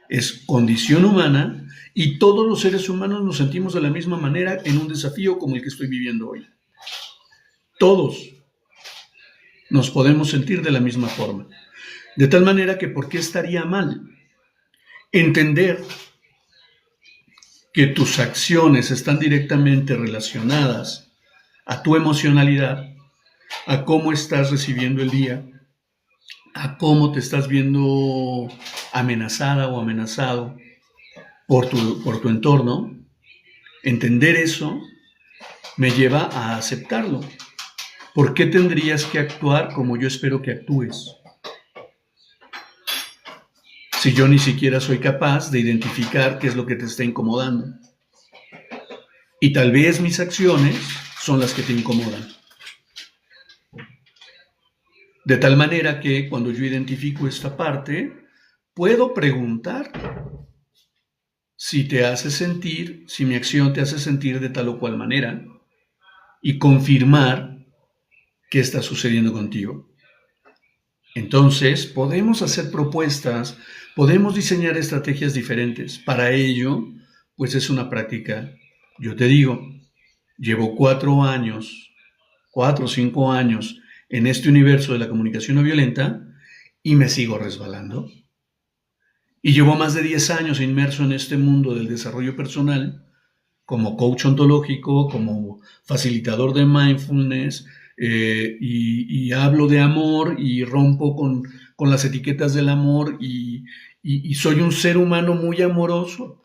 Es condición humana y todos los seres humanos nos sentimos de la misma manera en un desafío como el que estoy viviendo hoy. Todos nos podemos sentir de la misma forma. De tal manera que ¿por qué estaría mal entender que tus acciones están directamente relacionadas a tu emocionalidad, a cómo estás recibiendo el día, a cómo te estás viendo amenazada o amenazado por tu entorno? Entender eso me lleva a aceptarlo. ¿Por qué tendrías que actuar como yo espero que actúes? Si yo ni siquiera soy capaz de identificar qué es lo que te está incomodando. Y tal vez mis acciones son las que te incomodan. De tal manera que cuando yo identifico esta parte, puedo preguntar si mi acción te hace sentir de tal o cual manera, y confirmar qué está sucediendo contigo. Entonces, podemos hacer propuestas, podemos diseñar estrategias diferentes. Para ello, pues es una práctica. Yo te digo, llevo 4 o 5 años en este universo de la comunicación no violenta y me sigo resbalando. Y llevo más de 10 años inmerso en este mundo del desarrollo personal como coach ontológico, como facilitador de mindfulness, y hablo de amor y rompo con las etiquetas del amor y soy un ser humano muy amoroso.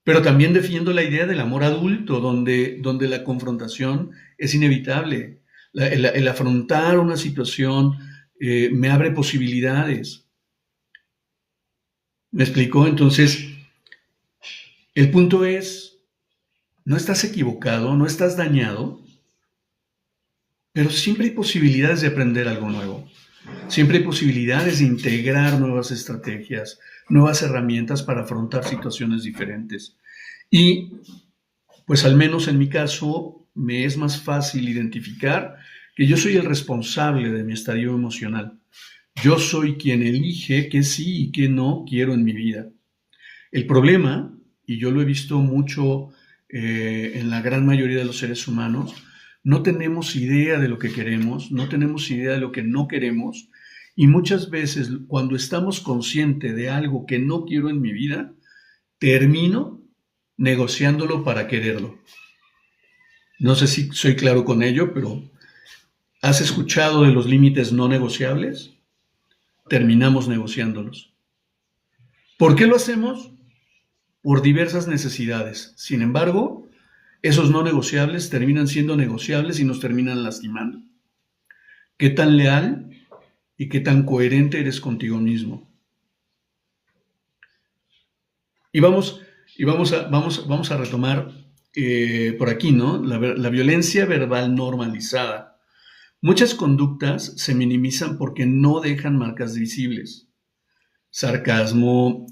Pero también defiendo la idea del amor adulto, donde la confrontación es inevitable. El afrontar una situación me abre posibilidades. ¿Me explicó? Entonces, el punto es, no estás equivocado, no estás dañado, pero siempre hay posibilidades de aprender algo nuevo. Siempre hay posibilidades de integrar nuevas estrategias, nuevas herramientas para afrontar situaciones diferentes. Y, pues al menos en mi caso, me es más fácil identificar que yo soy el responsable de mi estadio emocional. Yo soy quien elige qué sí y qué no quiero en mi vida. El problema, y yo lo he visto mucho en la gran mayoría de los seres humanos, no tenemos idea de lo que queremos, no tenemos idea de lo que no queremos, y muchas veces cuando estamos conscientes de algo que no quiero en mi vida, termino negociándolo para quererlo. No sé si soy claro con ello, pero ¿Has escuchado de los límites no negociables? Terminamos negociándolos. ¿Por qué lo hacemos? Por diversas necesidades. Sin embargo, esos no negociables terminan siendo negociables y nos terminan lastimando. ¿Qué tan leal y qué tan coherente eres contigo mismo? Y vamos a retomar por aquí, ¿no? La violencia verbal normalizada. Muchas conductas se minimizan porque no dejan marcas visibles. Sarcasmo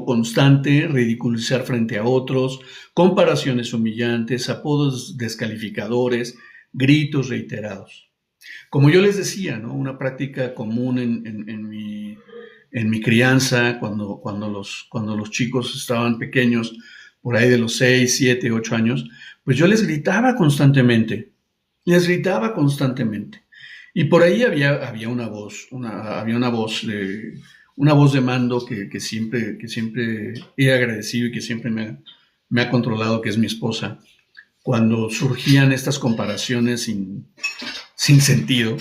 constante, ridiculizar frente a otros, comparaciones humillantes, apodos descalificadores, gritos reiterados. Como yo les decía, ¿no? Una práctica común en mi crianza, cuando los chicos estaban pequeños, por ahí de los 6, 7, 8 años, pues yo les gritaba constantemente. Y por ahí había una voz, una voz de mando que siempre he agradecido y que siempre me ha controlado, que es mi esposa. Cuando surgían estas comparaciones sin sentido,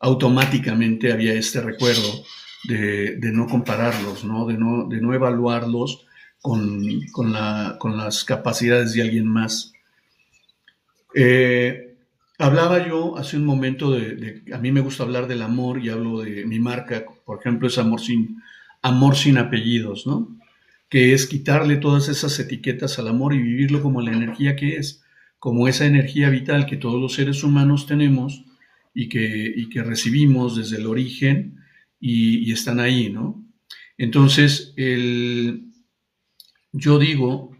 automáticamente había este recuerdo de no compararlos, ¿no? De no evaluarlos con las capacidades de alguien más. Hablaba yo hace un momento a mí me gusta hablar del amor y hablo de mi marca, por ejemplo, es amor sin apellidos, ¿no? Que es quitarle todas esas etiquetas al amor y vivirlo como la energía que es, como esa energía vital que todos los seres humanos tenemos y que recibimos desde el origen y están ahí, ¿no? Entonces, yo digo,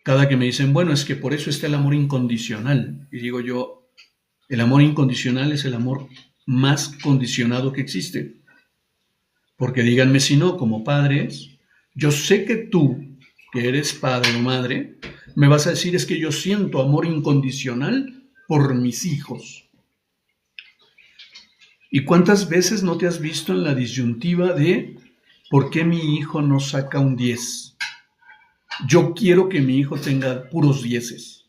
cada que me dicen, bueno, es que por eso está el amor incondicional, y digo yo, el amor incondicional es el amor más condicionado que existe. Porque díganme si no, como padres, yo sé que tú, que eres padre o madre, me vas a decir es que yo siento amor incondicional por mis hijos. ¿Y cuántas veces no te has visto en la disyuntiva de por qué mi hijo no saca un 10? Yo quiero que mi hijo tenga puros 10.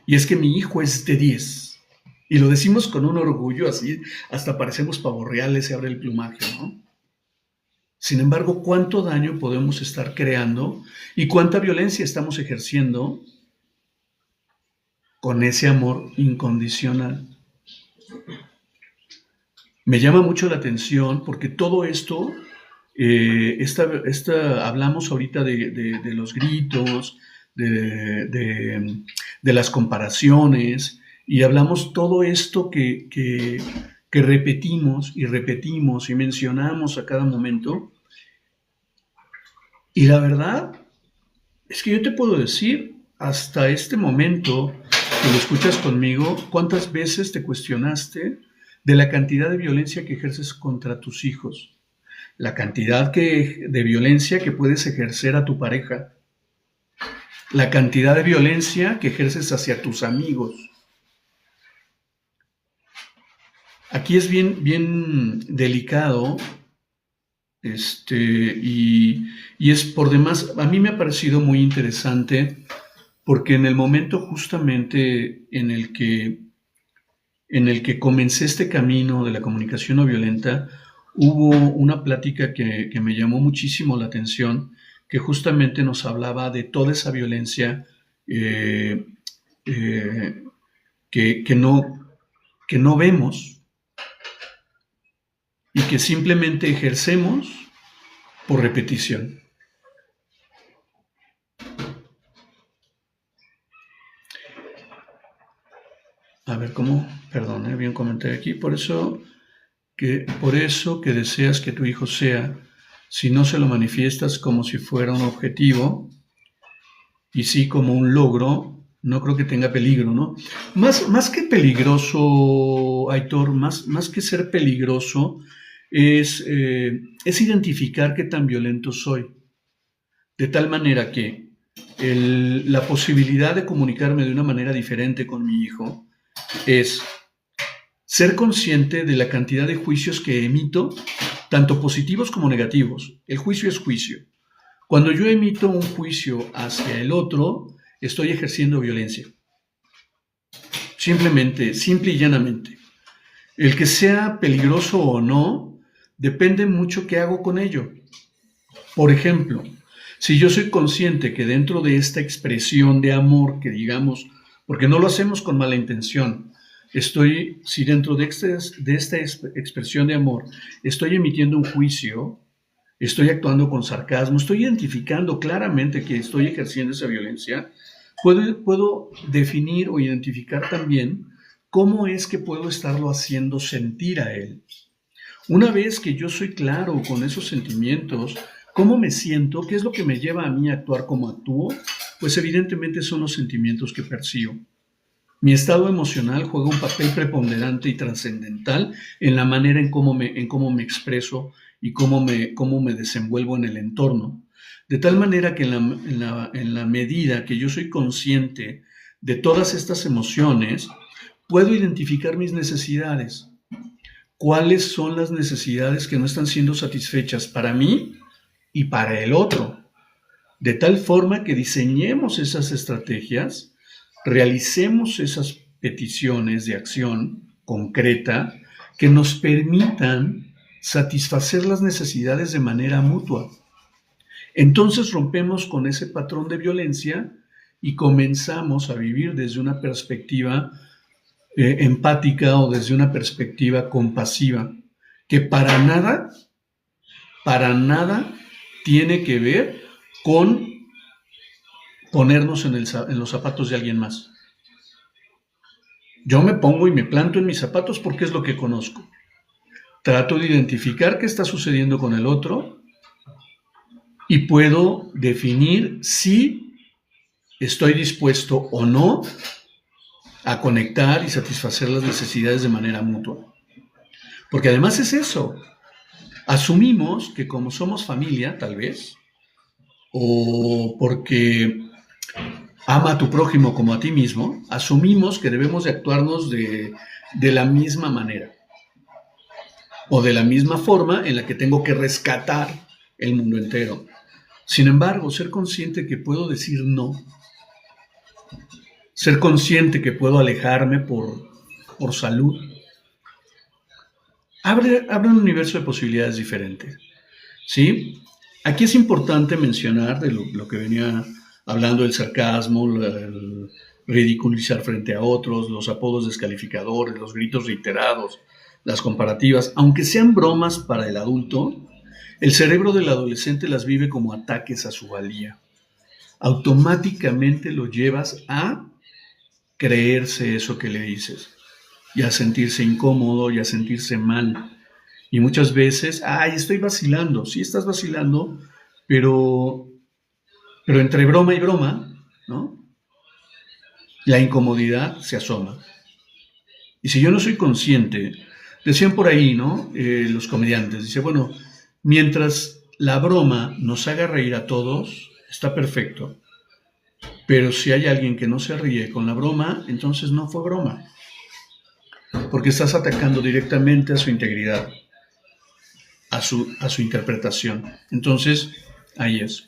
Y es que mi hijo es de 10. Y lo decimos con un orgullo así, hasta parecemos pavos reales, se abre el plumaje, ¿no? Sin embargo, ¿cuánto daño podemos estar creando y cuánta violencia estamos ejerciendo con ese amor incondicional? Me llama mucho la atención porque todo esto, hablamos ahorita de los gritos, de las comparaciones, y hablamos todo esto que repetimos y mencionamos a cada momento. Y la verdad es que yo te puedo decir, hasta este momento que lo escuchas conmigo, ¿cuántas veces te cuestionaste de la cantidad de violencia que ejerces contra tus hijos? La cantidad de violencia que puedes ejercer a tu pareja. La cantidad de violencia que ejerces hacia tus amigos. Aquí es bien delicado, y es por demás, a mí me ha parecido muy interesante, porque en el momento justamente en el que comencé este camino de la comunicación no violenta, hubo una plática que me llamó muchísimo la atención, que justamente nos hablaba de toda esa violencia que no vemos y que simplemente ejercemos por repetición. A ver, ¿cómo? Perdón, vi un comentario aquí. Por eso que deseas que tu hijo sea, si no se lo manifiestas como si fuera un objetivo y sí como un logro, no creo que tenga peligro, ¿no? Más que peligroso, Aitor, más que ser peligroso, es identificar qué tan violento soy. De tal manera que la posibilidad de comunicarme de una manera diferente con mi hijo es ser consciente de la cantidad de juicios que emito, tanto positivos como negativos. El juicio es juicio. Cuando yo emito un juicio hacia el otro, estoy ejerciendo violencia. Simplemente, simple y llanamente. El que sea peligroso o no, depende mucho qué hago con ello. Por ejemplo, si yo soy consciente que dentro de esta expresión de amor que digamos, porque no lo hacemos con mala intención, si dentro de esta expresión de amor estoy emitiendo un juicio, estoy actuando con sarcasmo, estoy identificando claramente que estoy ejerciendo esa violencia, puedo definir o identificar también cómo es que puedo estarlo haciendo sentir a él. Una vez que yo soy claro con esos sentimientos, cómo me siento, qué es lo que me lleva a mí a actuar como actúo, pues evidentemente son los sentimientos que percibo. Mi estado emocional juega un papel preponderante y trascendental en la manera en cómo me expreso y cómo me desenvuelvo en el entorno. De tal manera que en la medida que yo soy consciente de todas estas emociones, puedo identificar mis necesidades. ¿Cuáles son las necesidades que no están siendo satisfechas para mí y para el otro? De tal forma que diseñemos esas estrategias, realicemos esas peticiones de acción concreta que nos permitan satisfacer las necesidades de manera mutua. Entonces rompemos con ese patrón de violencia y comenzamos a vivir desde una perspectiva empática o desde una perspectiva compasiva, que para nada tiene que ver con ponernos en los zapatos de alguien más. Yo me pongo y me planto en mis zapatos porque es lo que conozco. Trato de identificar qué está sucediendo con el otro y puedo definir si estoy dispuesto o no a conectar y satisfacer las necesidades de manera mutua. Porque además es eso. Asumimos que como somos familia, tal vez, o porque ama a tu prójimo como a ti mismo, asumimos que debemos de actuarnos de la misma manera o de la misma forma en la que tengo que rescatar el mundo entero. Sin embargo, ser consciente que puedo decir no, ser consciente que puedo alejarme por salud, abre un universo de posibilidades diferentes, ¿sí? Aquí es importante mencionar de lo que venía hablando del sarcasmo, el ridiculizar frente a otros, los apodos descalificadores, los gritos reiterados, las comparativas. Aunque sean bromas para el adulto, el cerebro del adolescente las vive como ataques a su valía. Automáticamente lo llevas a creerse eso que le dices y a sentirse incómodo y a sentirse mal. Y muchas veces, estoy vacilando. Sí, estás vacilando, pero entre broma y broma, ¿no? La incomodidad se asoma. Y si yo no soy consciente, decían por ahí, ¿no? Los comediantes, dice, bueno, mientras la broma nos haga reír a todos, está perfecto. Pero si hay alguien que no se ríe con la broma, entonces no fue broma. Porque estás atacando directamente a su integridad, a su interpretación. Entonces, ahí es.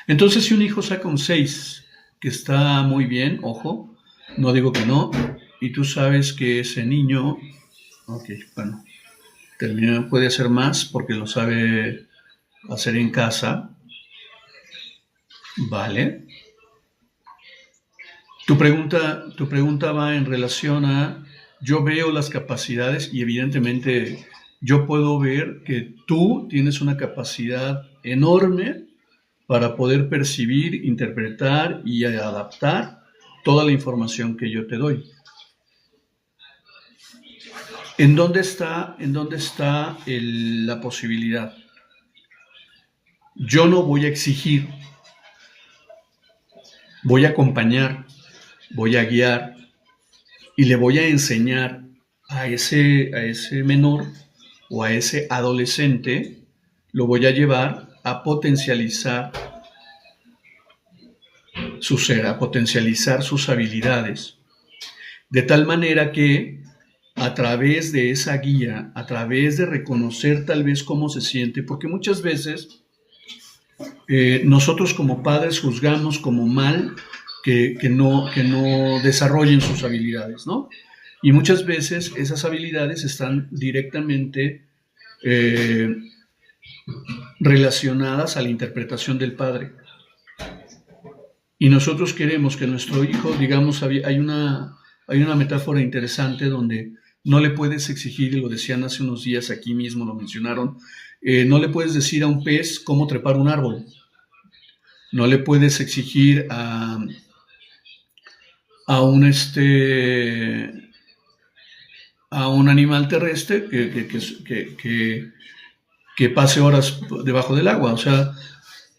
Entonces, si un hijo saca un 6, que está muy bien, ojo, no digo que no, y tú sabes que ese niño, puede hacer más porque lo sabe hacer en casa, ¿vale? Tu pregunta va en relación a, yo veo las capacidades y evidentemente yo puedo ver que tú tienes una capacidad enorme para poder percibir, interpretar y adaptar toda la información que yo te doy. ¿En dónde está la posibilidad? Yo no voy a exigir, voy a acompañar, voy a guiar y le voy a enseñar a ese menor o a ese adolescente, lo voy a llevar a potencializar su ser, a potencializar sus habilidades, de tal manera que a través de esa guía, a través de reconocer tal vez cómo se siente, porque muchas veces nosotros como padres juzgamos como mal que no desarrollen sus habilidades, ¿no? Y muchas veces esas habilidades están directamente relacionadas a la interpretación del padre. Y nosotros queremos que nuestro hijo, digamos, hay una metáfora interesante donde no le puedes exigir, y lo decían hace unos días aquí mismo, lo mencionaron, no le puedes decir a un pez cómo trepar un árbol. No le puedes exigir a un animal terrestre que pase horas debajo del agua. O sea,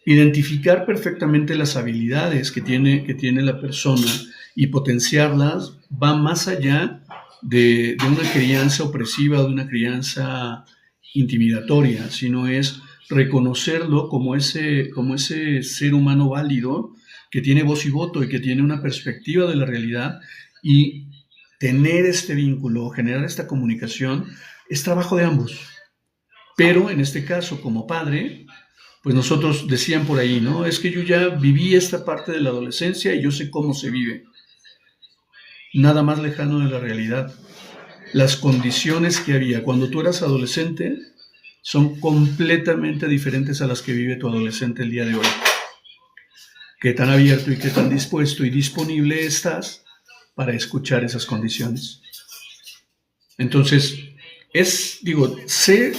identificar perfectamente las habilidades que tiene la persona y potenciarlas va más allá de una crianza opresiva, de una crianza intimidatoria, sino es reconocerlo como ese ser humano válido que tiene voz y voto y que tiene una perspectiva de la realidad, y tener este vínculo, generar esta comunicación, es trabajo de ambos. Pero en este caso, como padre, pues nosotros decían por ahí, ¿no? Es que yo ya viví esta parte de la adolescencia y yo sé cómo se vive. Nada más lejano de la realidad. Las condiciones que había cuando tú eras adolescente son completamente diferentes a las que vive tu adolescente el día de hoy. Qué tan abierto y qué tan dispuesto y disponible estás para escuchar esas condiciones. Entonces, sé,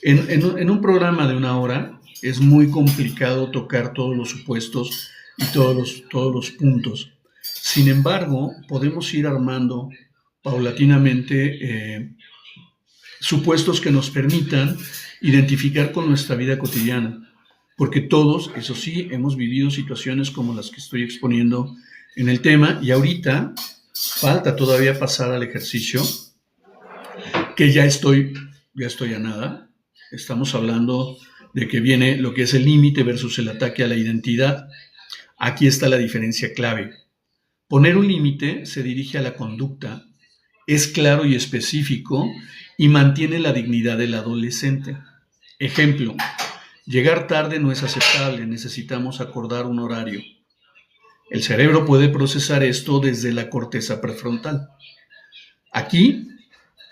en un programa de 1 hora es muy complicado tocar todos los supuestos y todos los puntos. Sin embargo, podemos ir armando paulatinamente supuestos que nos permitan identificar con nuestra vida cotidiana. Porque todos, eso sí, hemos vivido situaciones como las que estoy exponiendo en el tema, y ahorita falta todavía pasar al ejercicio, que ya estoy a nada. Estamos hablando de que viene lo que es el límite versus el ataque a la identidad. Aquí está la diferencia clave. Poner un límite se dirige a la conducta, es claro y específico y mantiene la dignidad del adolescente. Ejemplo, llegar tarde no es aceptable, necesitamos acordar un horario. El cerebro puede procesar esto desde la corteza prefrontal. Aquí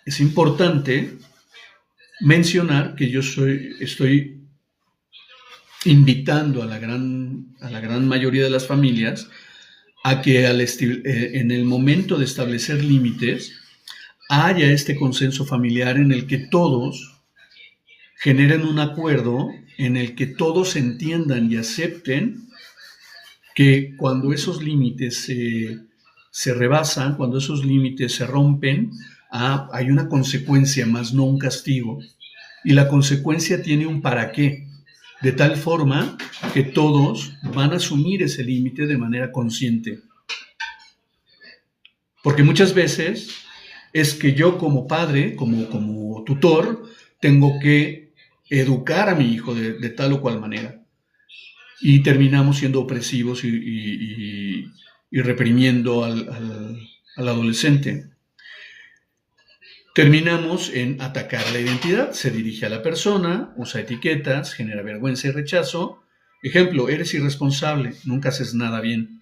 es importante mencionar que yo estoy invitando a la gran mayoría de las familias a que en el momento de establecer límites haya este consenso familiar en el que todos generen un acuerdo, en el que todos entiendan y acepten que cuando esos límites se rebasan, cuando esos límites se rompen, hay una consecuencia, más no un castigo. Y la consecuencia tiene un para qué, de tal forma que todos van a asumir ese límite de manera consciente. Porque muchas veces es que yo como padre, como tutor, tengo que educar a mi hijo de tal o cual manera. Y terminamos siendo opresivos y reprimiendo al adolescente. Terminamos en atacar la identidad, se dirige a la persona, usa etiquetas, genera vergüenza y rechazo. Ejemplo, eres irresponsable, nunca haces nada bien.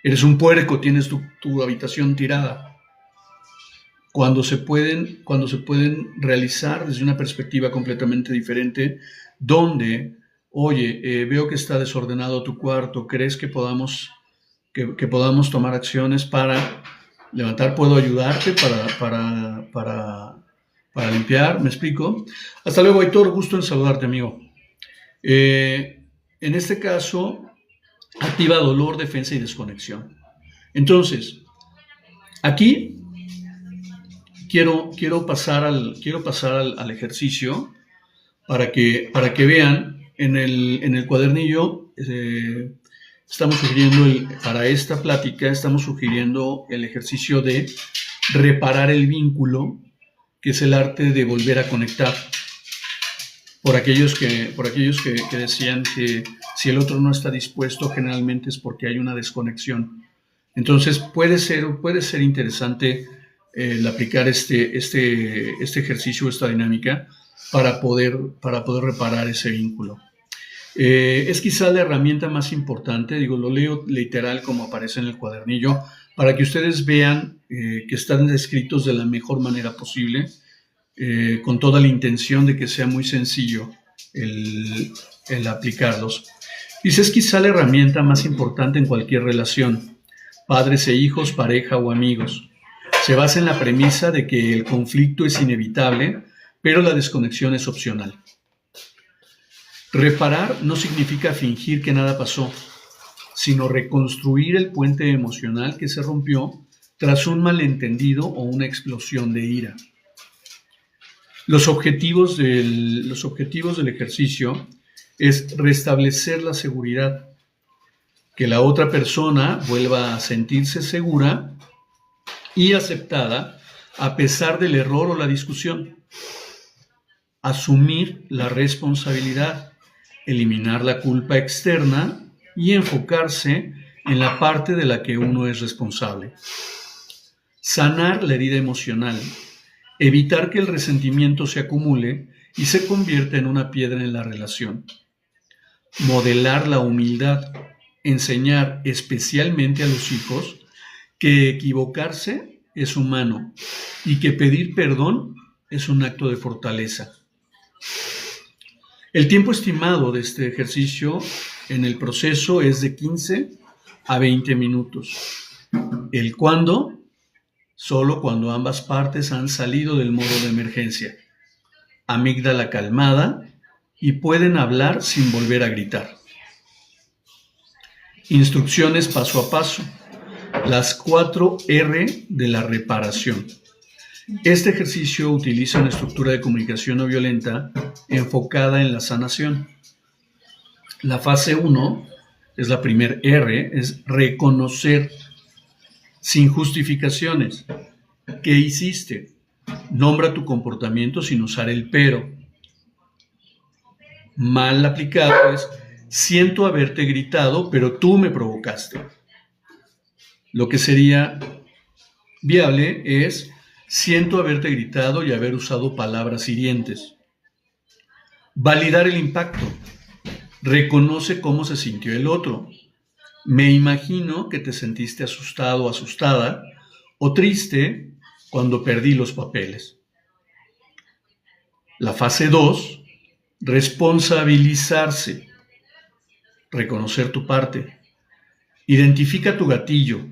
Eres un puerco, tienes tu habitación tirada. Cuando se pueden realizar desde una perspectiva completamente diferente, donde, oye, veo que está desordenado tu cuarto, ¿crees que podamos tomar acciones para levantar? ¿Puedo ayudarte para limpiar? ¿Me explico? Hasta luego, Aitor, gusto en saludarte, amigo. En este caso, activa dolor, defensa y desconexión. Entonces, aquí quiero pasar al ejercicio para que vean en el cuadernillo. Estamos sugiriendo para esta plática, estamos sugiriendo el ejercicio de reparar el vínculo, que es el arte de volver a conectar. Por aquellos que decían que si el otro no está dispuesto, generalmente es porque hay una desconexión. Entonces puede ser interesante el aplicar este ejercicio, esta dinámica, para poder reparar ese vínculo. Es quizá la herramienta más importante, digo, lo leo literal como aparece en el cuadernillo, para que ustedes vean que están escritos de la mejor manera posible, con toda la intención de que sea muy sencillo el aplicarlos. Dice, es quizá la herramienta más importante en cualquier relación, padres e hijos, pareja o amigos. Se basa en la premisa de que el conflicto es inevitable, pero la desconexión es opcional. Reparar no significa fingir que nada pasó, sino reconstruir el puente emocional que se rompió tras un malentendido o una explosión de ira. Los objetivos del ejercicio es restablecer la seguridad, que la otra persona vuelva a sentirse segura y aceptada a pesar del error o la discusión. Asumir la responsabilidad, eliminar la culpa externa y enfocarse en la parte de la que uno es responsable. Sanar la herida emocional, evitar que el resentimiento se acumule y se convierta en una piedra en la relación. Modelar la humildad, enseñar especialmente a los hijos que equivocarse es humano y que pedir perdón es un acto de fortaleza. El tiempo estimado de este ejercicio en el proceso es de 15 a 20 minutos. El cuándo, solo cuando ambas partes han salido del modo de emergencia. Amígdala calmada y pueden hablar sin volver a gritar. Instrucciones paso a paso. Las 4 R de la reparación. Este ejercicio utiliza una estructura de comunicación no violenta enfocada en la sanación. La fase 1, es la primer R, es reconocer sin justificaciones. ¿Qué hiciste? Nombra tu comportamiento sin usar el pero. Mal aplicado es, siento haberte gritado, pero tú me provocaste. Lo que sería viable es, siento haberte gritado y haber usado palabras hirientes. Validar el impacto. Reconoce cómo se sintió el otro. Me imagino que te sentiste asustado o asustada o triste cuando perdí los papeles. La fase 2, responsabilizarse. Reconocer tu parte. Identifica tu gatillo.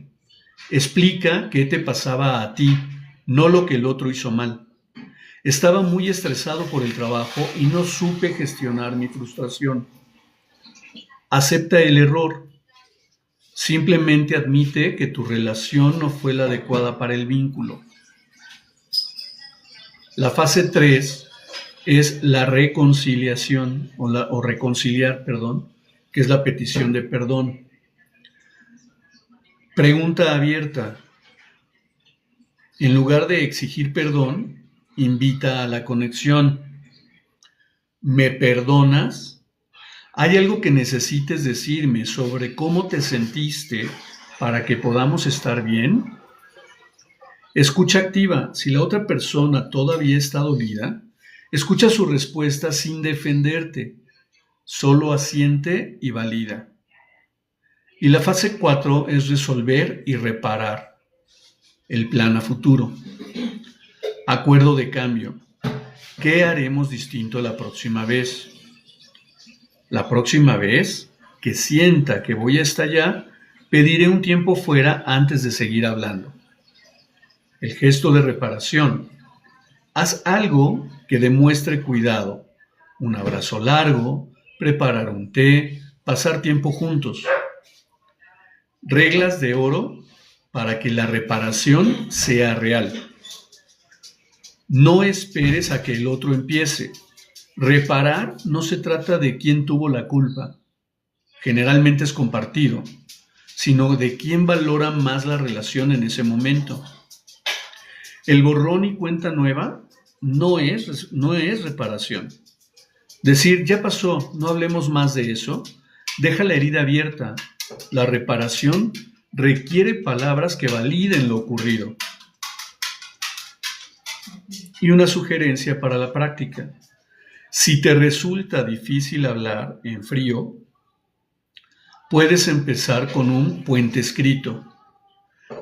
Explica qué te pasaba a ti, no lo que el otro hizo mal. Estaba muy estresado por el trabajo y no supe gestionar mi frustración. Acepta el error. Simplemente admite que tu relación no fue la adecuada para el vínculo. La fase 3 es la reconciliación, reconciliar, que es la petición de perdón. Pregunta abierta. En lugar de exigir perdón, invita a la conexión. ¿Me perdonas? ¿Hay algo que necesites decirme sobre cómo te sentiste para que podamos estar bien? Escucha activa. Si la otra persona todavía está dolida, escucha su respuesta sin defenderte. Solo asiente y valida. Y la fase 4 es resolver y reparar. El plan a futuro. Acuerdo de cambio. ¿Qué haremos distinto la próxima vez? La próxima vez que sienta que voy a estallar, pediré un tiempo fuera antes de seguir hablando. El gesto de reparación. Haz algo que demuestre cuidado. Un abrazo largo, preparar un té, pasar tiempo juntos. Reglas de oro para que la reparación sea real. No esperes a que el otro empiece. Reparar no se trata de quién tuvo la culpa, generalmente es compartido, sino de quién valora más la relación en ese momento. El borrón y cuenta nueva no es reparación. Decir, ya pasó, no hablemos más de eso, deja la herida abierta. La reparación requiere palabras que validen lo ocurrido. Y una sugerencia para la práctica. Si te resulta difícil hablar en frío, puedes empezar con un puente escrito.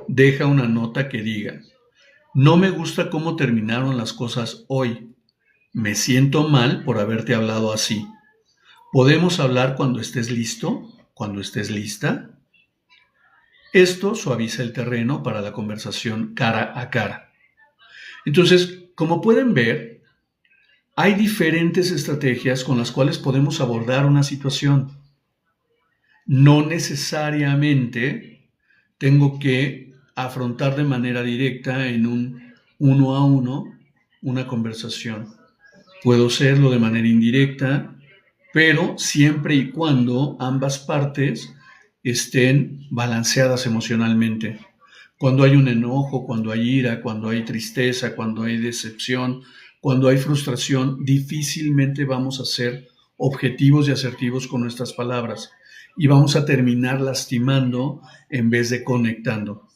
Deja una nota que diga: no me gusta cómo terminaron las cosas hoy. Me siento mal por haberte hablado así. ¿Podemos hablar cuando estés listo? ¿Cuando estés lista? Esto suaviza el terreno para la conversación cara a cara. Entonces, como pueden ver, hay diferentes estrategias con las cuales podemos abordar una situación. No necesariamente tengo que afrontar de manera directa en un uno a uno una conversación. Puedo hacerlo de manera indirecta, pero siempre y cuando ambas partes estén balanceadas emocionalmente. Cuando hay un enojo, cuando hay ira, cuando hay tristeza, cuando hay decepción, cuando hay frustración, difícilmente vamos a ser objetivos y asertivos con nuestras palabras y vamos a terminar lastimando en vez de conectando.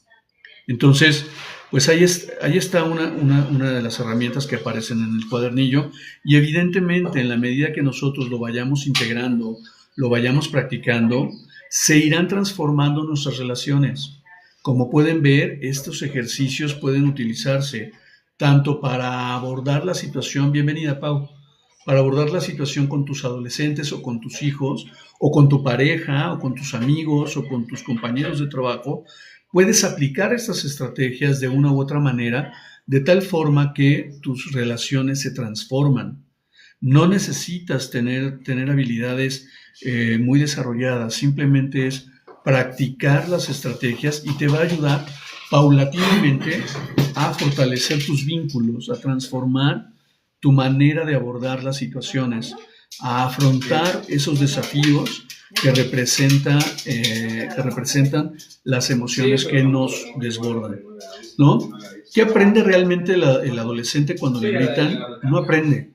Entonces, pues ahí está una de las herramientas que aparecen en el cuadernillo, y evidentemente en la medida que nosotros lo vayamos integrando, lo vayamos practicando, se irán transformando nuestras relaciones. Como pueden ver, estos ejercicios pueden utilizarse tanto para abordar la situación, bienvenida Pau, para abordar la situación con tus adolescentes o con tus hijos, o con tu pareja, o con tus amigos, o con tus compañeros de trabajo. Puedes aplicar estas estrategias de una u otra manera, de tal forma que tus relaciones se transforman. No necesitas tener habilidades muy desarrolladas, simplemente es practicar las estrategias y te va a ayudar paulatinamente a fortalecer tus vínculos, a transformar tu manera de abordar las situaciones, a afrontar esos desafíos que representan las emociones que nos desbordan, ¿no? ¿Qué aprende realmente el adolescente cuando le gritan? No aprende.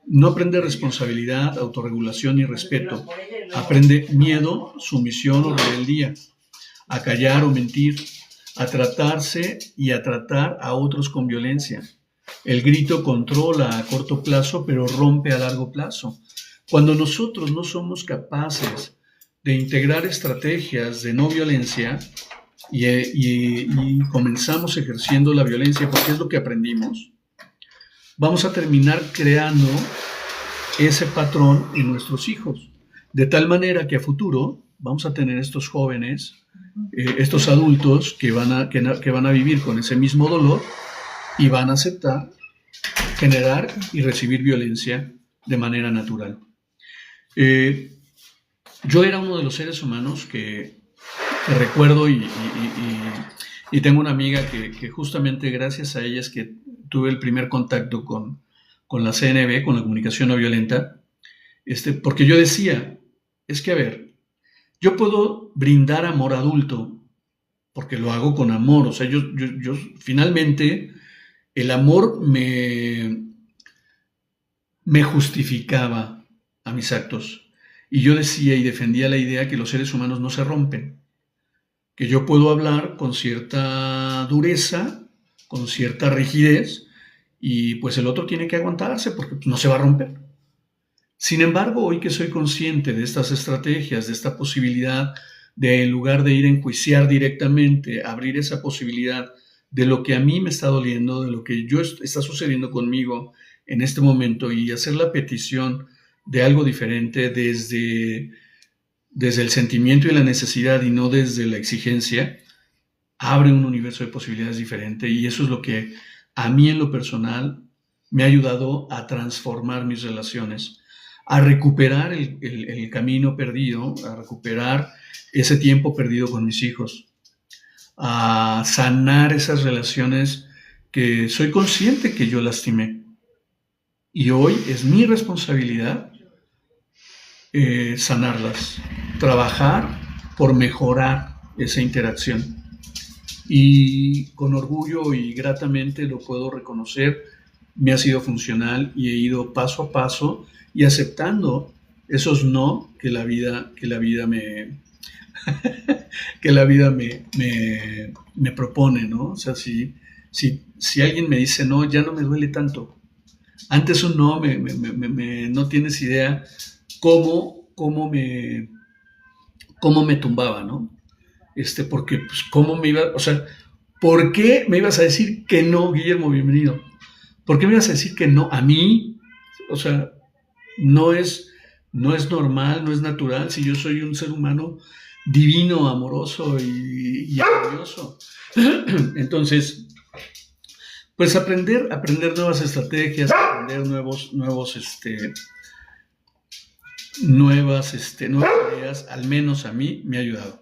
No aprende responsabilidad, autorregulación ni respeto. Aprende miedo, sumisión o rebeldía, a callar o mentir, a tratarse y a tratar a otros con violencia. El grito controla a corto plazo, pero rompe a largo plazo. Cuando nosotros no somos capaces de integrar estrategias de no violencia y comenzamos ejerciendo la violencia porque es lo que aprendimos, vamos a terminar creando ese patrón en nuestros hijos, de tal manera que a futuro vamos a tener estos jóvenes, estos adultos que van a vivir con ese mismo dolor y van a aceptar, generar y recibir violencia de manera natural. Yo era uno de los seres humanos que recuerdo y tengo una amiga que justamente gracias a ella es que tuve el primer contacto con la CNV, con la comunicación no violenta, porque yo decía, es que a ver, yo puedo brindar amor adulto, porque lo hago con amor, o sea, yo finalmente el amor me justificaba a mis actos. Y yo decía y defendía la idea que los seres humanos no se rompen, que yo puedo hablar con cierta dureza, con cierta rigidez, y pues el otro tiene que aguantarse porque no se va a romper. Sin embargo, hoy que soy consciente de estas estrategias, de esta posibilidad de, en lugar de ir a enjuiciar directamente, abrir esa posibilidad de lo que a mí me está doliendo, de lo que está sucediendo conmigo en este momento, y hacer la petición de algo diferente desde el sentimiento y la necesidad y no desde la exigencia, abre un universo de posibilidades diferente, y eso es lo que a mí en lo personal me ha ayudado a transformar mis relaciones, a recuperar el camino perdido, a recuperar ese tiempo perdido con mis hijos, a sanar esas relaciones que soy consciente que yo lastimé. Y hoy es mi responsabilidad sanarlas, trabajar por mejorar esa interacción. Y con orgullo y gratamente lo puedo reconocer, me ha sido funcional y he ido paso a paso y aceptando esos no que la vida me que la vida me propone, ¿no? O sea, si alguien me dice no, ya no me duele tanto. Antes un no, no tienes idea cómo, cómo me tumbaba, ¿no? Porque, pues, cómo me iba, o sea, ¿por qué me ibas a decir que no, Guillermo, bienvenido? ¿Por qué me ibas a decir que no a mí? O sea, no es, no es normal, no es natural, si yo soy un ser humano divino, amoroso y armonioso. Entonces, pues aprender nuevas estrategias, aprender nuevas ideas, al menos a mí me ha ayudado.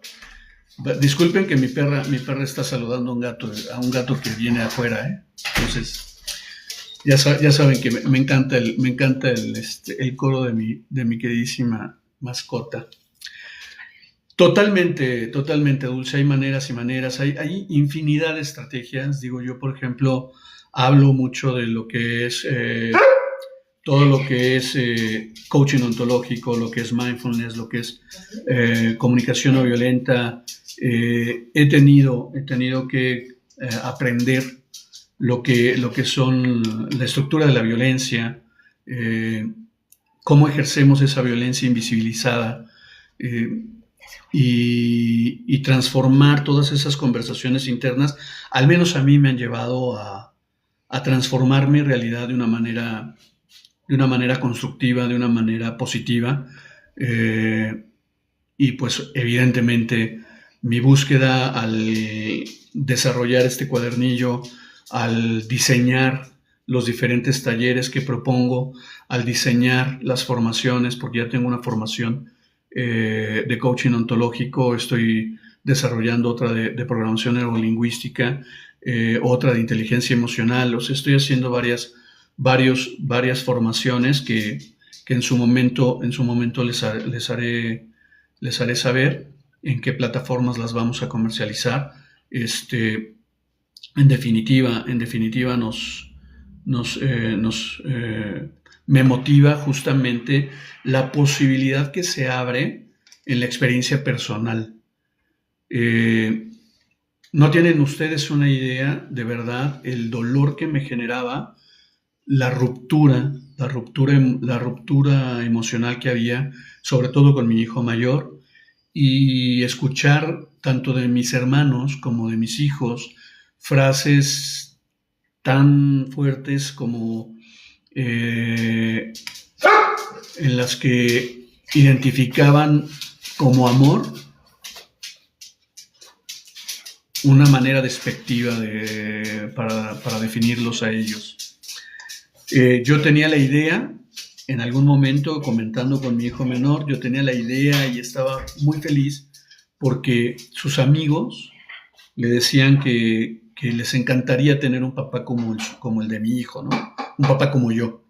Disculpen que mi perra está saludando a un gato que viene afuera, ¿eh? Entonces, ya saben que me encanta el coro de mi queridísima mascota. Totalmente, totalmente, Dulce. Hay maneras y maneras, hay infinidad de estrategias. Digo, yo, por ejemplo, hablo mucho de lo que es todo lo que es coaching ontológico, lo que es mindfulness, lo que es comunicación no violenta. He tenido que aprender lo que son la estructura de la violencia, cómo ejercemos esa violencia invisibilizada, y transformar todas esas conversaciones internas. Al menos a mí me han llevado a transformar mi realidad de una manera constructiva, de una manera positiva. Y pues evidentemente mi búsqueda al desarrollar este cuadernillo, al diseñar los diferentes talleres que propongo, al diseñar las formaciones, porque ya tengo una formación de coaching ontológico, estoy desarrollando otra de programación neurolingüística, otra de inteligencia emocional. O sea, estoy haciendo varias formaciones que en su momento les haré saber en qué plataformas las vamos a comercializar. En definitiva me motiva justamente la posibilidad que se abre en la experiencia personal. No tienen ustedes una idea, de verdad, el dolor que me generaba la ruptura emocional que había, sobre todo con mi hijo mayor, y escuchar tanto de mis hermanos como de mis hijos frases tan fuertes como en las que identificaban como amor una manera despectiva para definirlos a ellos. Yo tenía la idea, en algún momento comentando con mi hijo menor, yo tenía la idea y estaba muy feliz porque sus amigos le decían que les encantaría tener un papá como el de mi hijo, ¿no? Un papá como yo,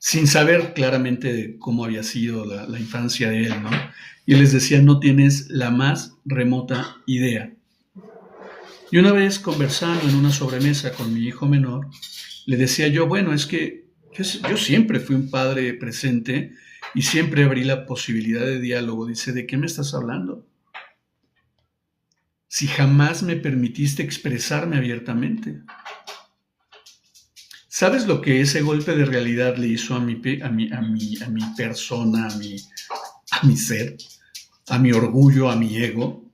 sin saber claramente cómo había sido la infancia de él, ¿no? Y él les decía, no tienes la más remota idea. Y una vez conversando en una sobremesa con mi hijo menor, le decía yo, bueno, es que yo siempre fui un padre presente y siempre abrí la posibilidad de diálogo. Dice, ¿de qué me estás hablando? Si jamás me permitiste expresarme abiertamente. ¿Sabes lo que ese golpe de realidad le hizo a mi persona, a mi ser, a mi orgullo, a mi ego?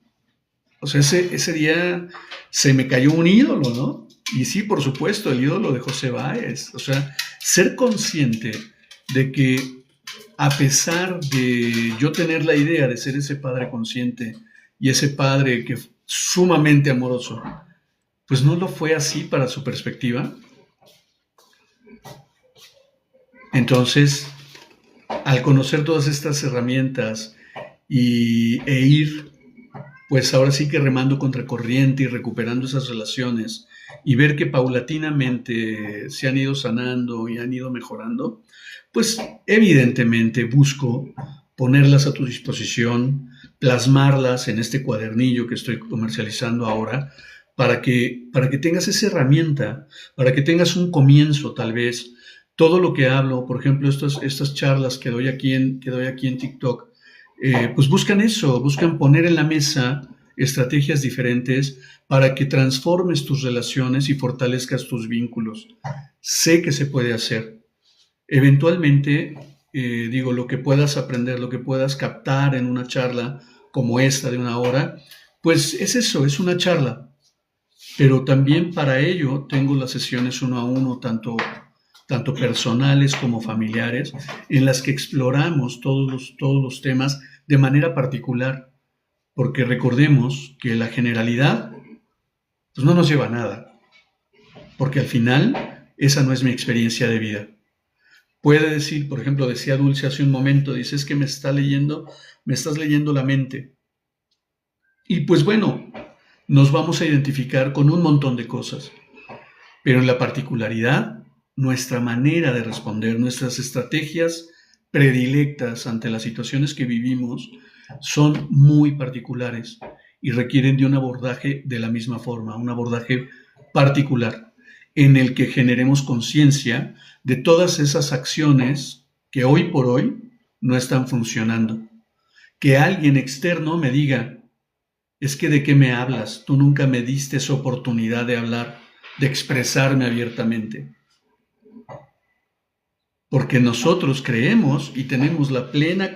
O sea, ese día se me cayó un ídolo, ¿no? Y sí, por supuesto, el ídolo de José Báez. O sea, ser consciente de que a pesar de yo tener la idea de ser ese padre consciente y ese padre que sumamente amoroso, pues no lo fue así para su perspectiva. Entonces, al conocer todas estas herramientas e ir, pues ahora sí que remando contra corriente y recuperando esas relaciones y ver que paulatinamente se han ido sanando y han ido mejorando, pues evidentemente busco ponerlas a tu disposición, plasmarlas en este cuadernillo que estoy comercializando ahora, para que tengas esa herramienta, para que tengas un comienzo tal vez. Todo lo que hablo, por ejemplo, estas charlas que doy aquí en TikTok, pues buscan eso, buscan poner en la mesa estrategias diferentes para que transformes tus relaciones y fortalezcas tus vínculos. Sé que se puede hacer. Eventualmente, digo, lo que puedas aprender, lo que puedas captar en una charla como esta de una hora, pues es eso, es una charla. Pero también para ello tengo las sesiones uno a uno, tanto personales como familiares, en las que exploramos todos los temas de manera particular, porque recordemos que la generalidad pues no nos lleva a nada, porque al final esa no es mi experiencia de vida. Puede decir, por ejemplo, decía Dulce hace un momento, dice, es que me estás leyendo la mente. Y pues bueno, nos vamos a identificar con un montón de cosas, pero en la particularidad, nuestra manera de responder, nuestras estrategias predilectas ante las situaciones que vivimos son muy particulares y requieren de un abordaje de la misma forma, un abordaje particular en el que generemos conciencia de todas esas acciones que hoy por hoy no están funcionando. Que alguien externo me diga, es que ¿de qué me hablas? Tú nunca me diste esa oportunidad de hablar, de expresarme abiertamente. Porque nosotros creemos y tenemos la plena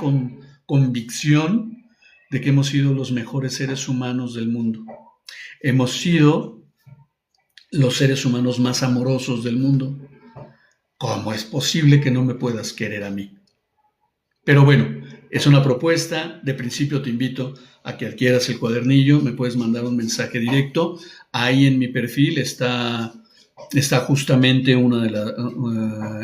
convicción de que hemos sido los mejores seres humanos del mundo. Hemos sido los seres humanos más amorosos del mundo. ¿Cómo es posible que no me puedas querer a mí? Pero bueno, es una propuesta. De principio te invito a que adquieras el cuadernillo. Me puedes mandar un mensaje directo. Ahí en mi perfil está justamente una de las...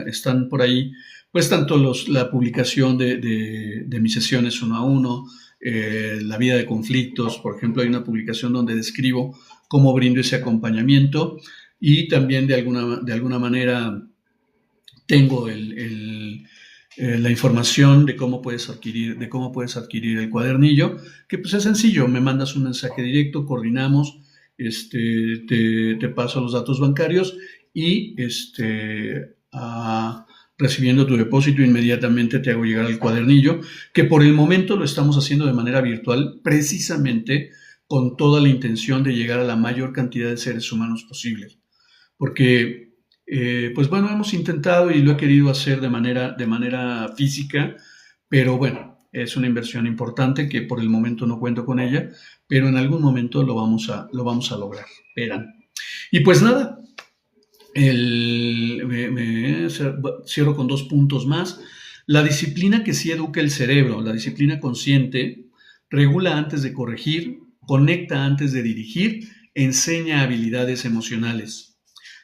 están por ahí, pues tanto la publicación de mis sesiones uno a uno, la vida de conflictos, por ejemplo, hay una publicación donde describo cómo brindo ese acompañamiento y también de alguna manera tengo la información de cómo puedes adquirir el cuadernillo, que pues es sencillo, me mandas un mensaje directo, coordinamos, te paso los datos bancarios y recibiendo tu depósito inmediatamente te hago llegar el cuadernillo, que por el momento lo estamos haciendo de manera virtual, precisamente con toda la intención de llegar a la mayor cantidad de seres humanos posible. Porque, pues bueno, hemos intentado y lo he querido hacer de manera física, pero bueno, es una inversión importante que por el momento no cuento con ella, pero en algún momento lo vamos a lograr. Verán. Y pues nada, cierro con 2 puntos más. La disciplina que sí educa el cerebro, la disciplina consciente, regula antes de corregir, conecta antes de dirigir, enseña habilidades emocionales.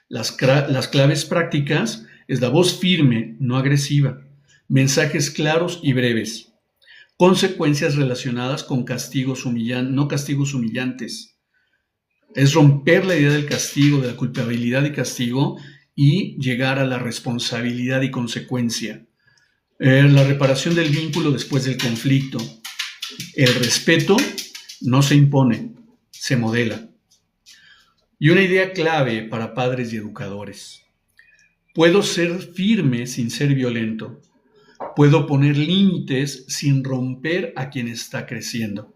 Las claves prácticas es la voz firme, no agresiva, mensajes claros y breves, consecuencias relacionadas con no castigos humillantes. Es romper la idea del castigo, de la culpabilidad y castigo y llegar a la responsabilidad y consecuencia. La reparación del vínculo después del conflicto. El respeto no se impone, se modela. Y una idea clave para padres y educadores. Puedo ser firme sin ser violento. Puedo poner límites sin romper a quien está creciendo.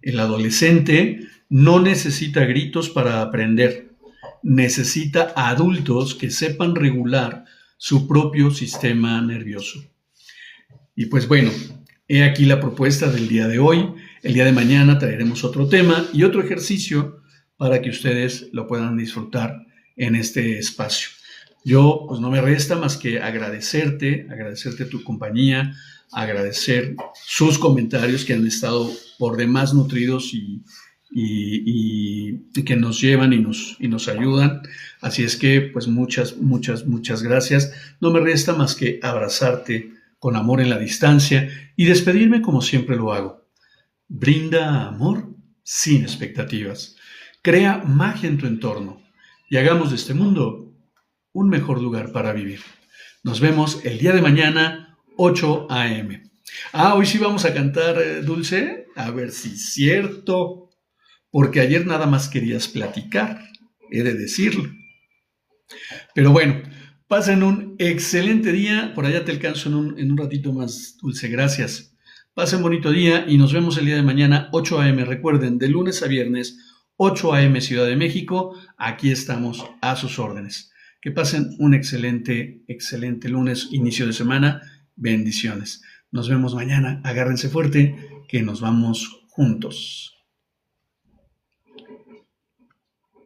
El adolescente no necesita gritos para aprender. Necesita adultos que sepan regular su propio sistema nervioso. Y pues bueno, he aquí la propuesta del día de hoy. El día de mañana traeremos otro tema y otro ejercicio para que ustedes lo puedan disfrutar en este espacio. Yo, pues no me resta más que agradecerte tu compañía, agradecer sus comentarios que han estado por demás nutridos y que nos llevan y nos ayudan. Así es que, pues muchas gracias. No me resta más que abrazarte con amor en la distancia y despedirme como siempre lo hago. Brinda amor sin expectativas. Crea magia en tu entorno y hagamos de este mundo un mejor lugar para vivir. Nos vemos el día de mañana, 8 a.m. Hoy sí vamos a cantar, Dulce. A ver si es cierto. Porque ayer nada más querías platicar, he de decirlo. Pero bueno, pasen un excelente día. Por allá te alcanzo en un ratito más, Dulce. Gracias. Pasen bonito día y nos vemos el día de mañana, 8 a.m. Recuerden, de lunes a viernes, 8 a.m. Ciudad de México. Aquí estamos a sus órdenes. Que pasen un excelente, excelente lunes, inicio de semana. Bendiciones. Nos vemos mañana. Agárrense fuerte, que nos vamos juntos.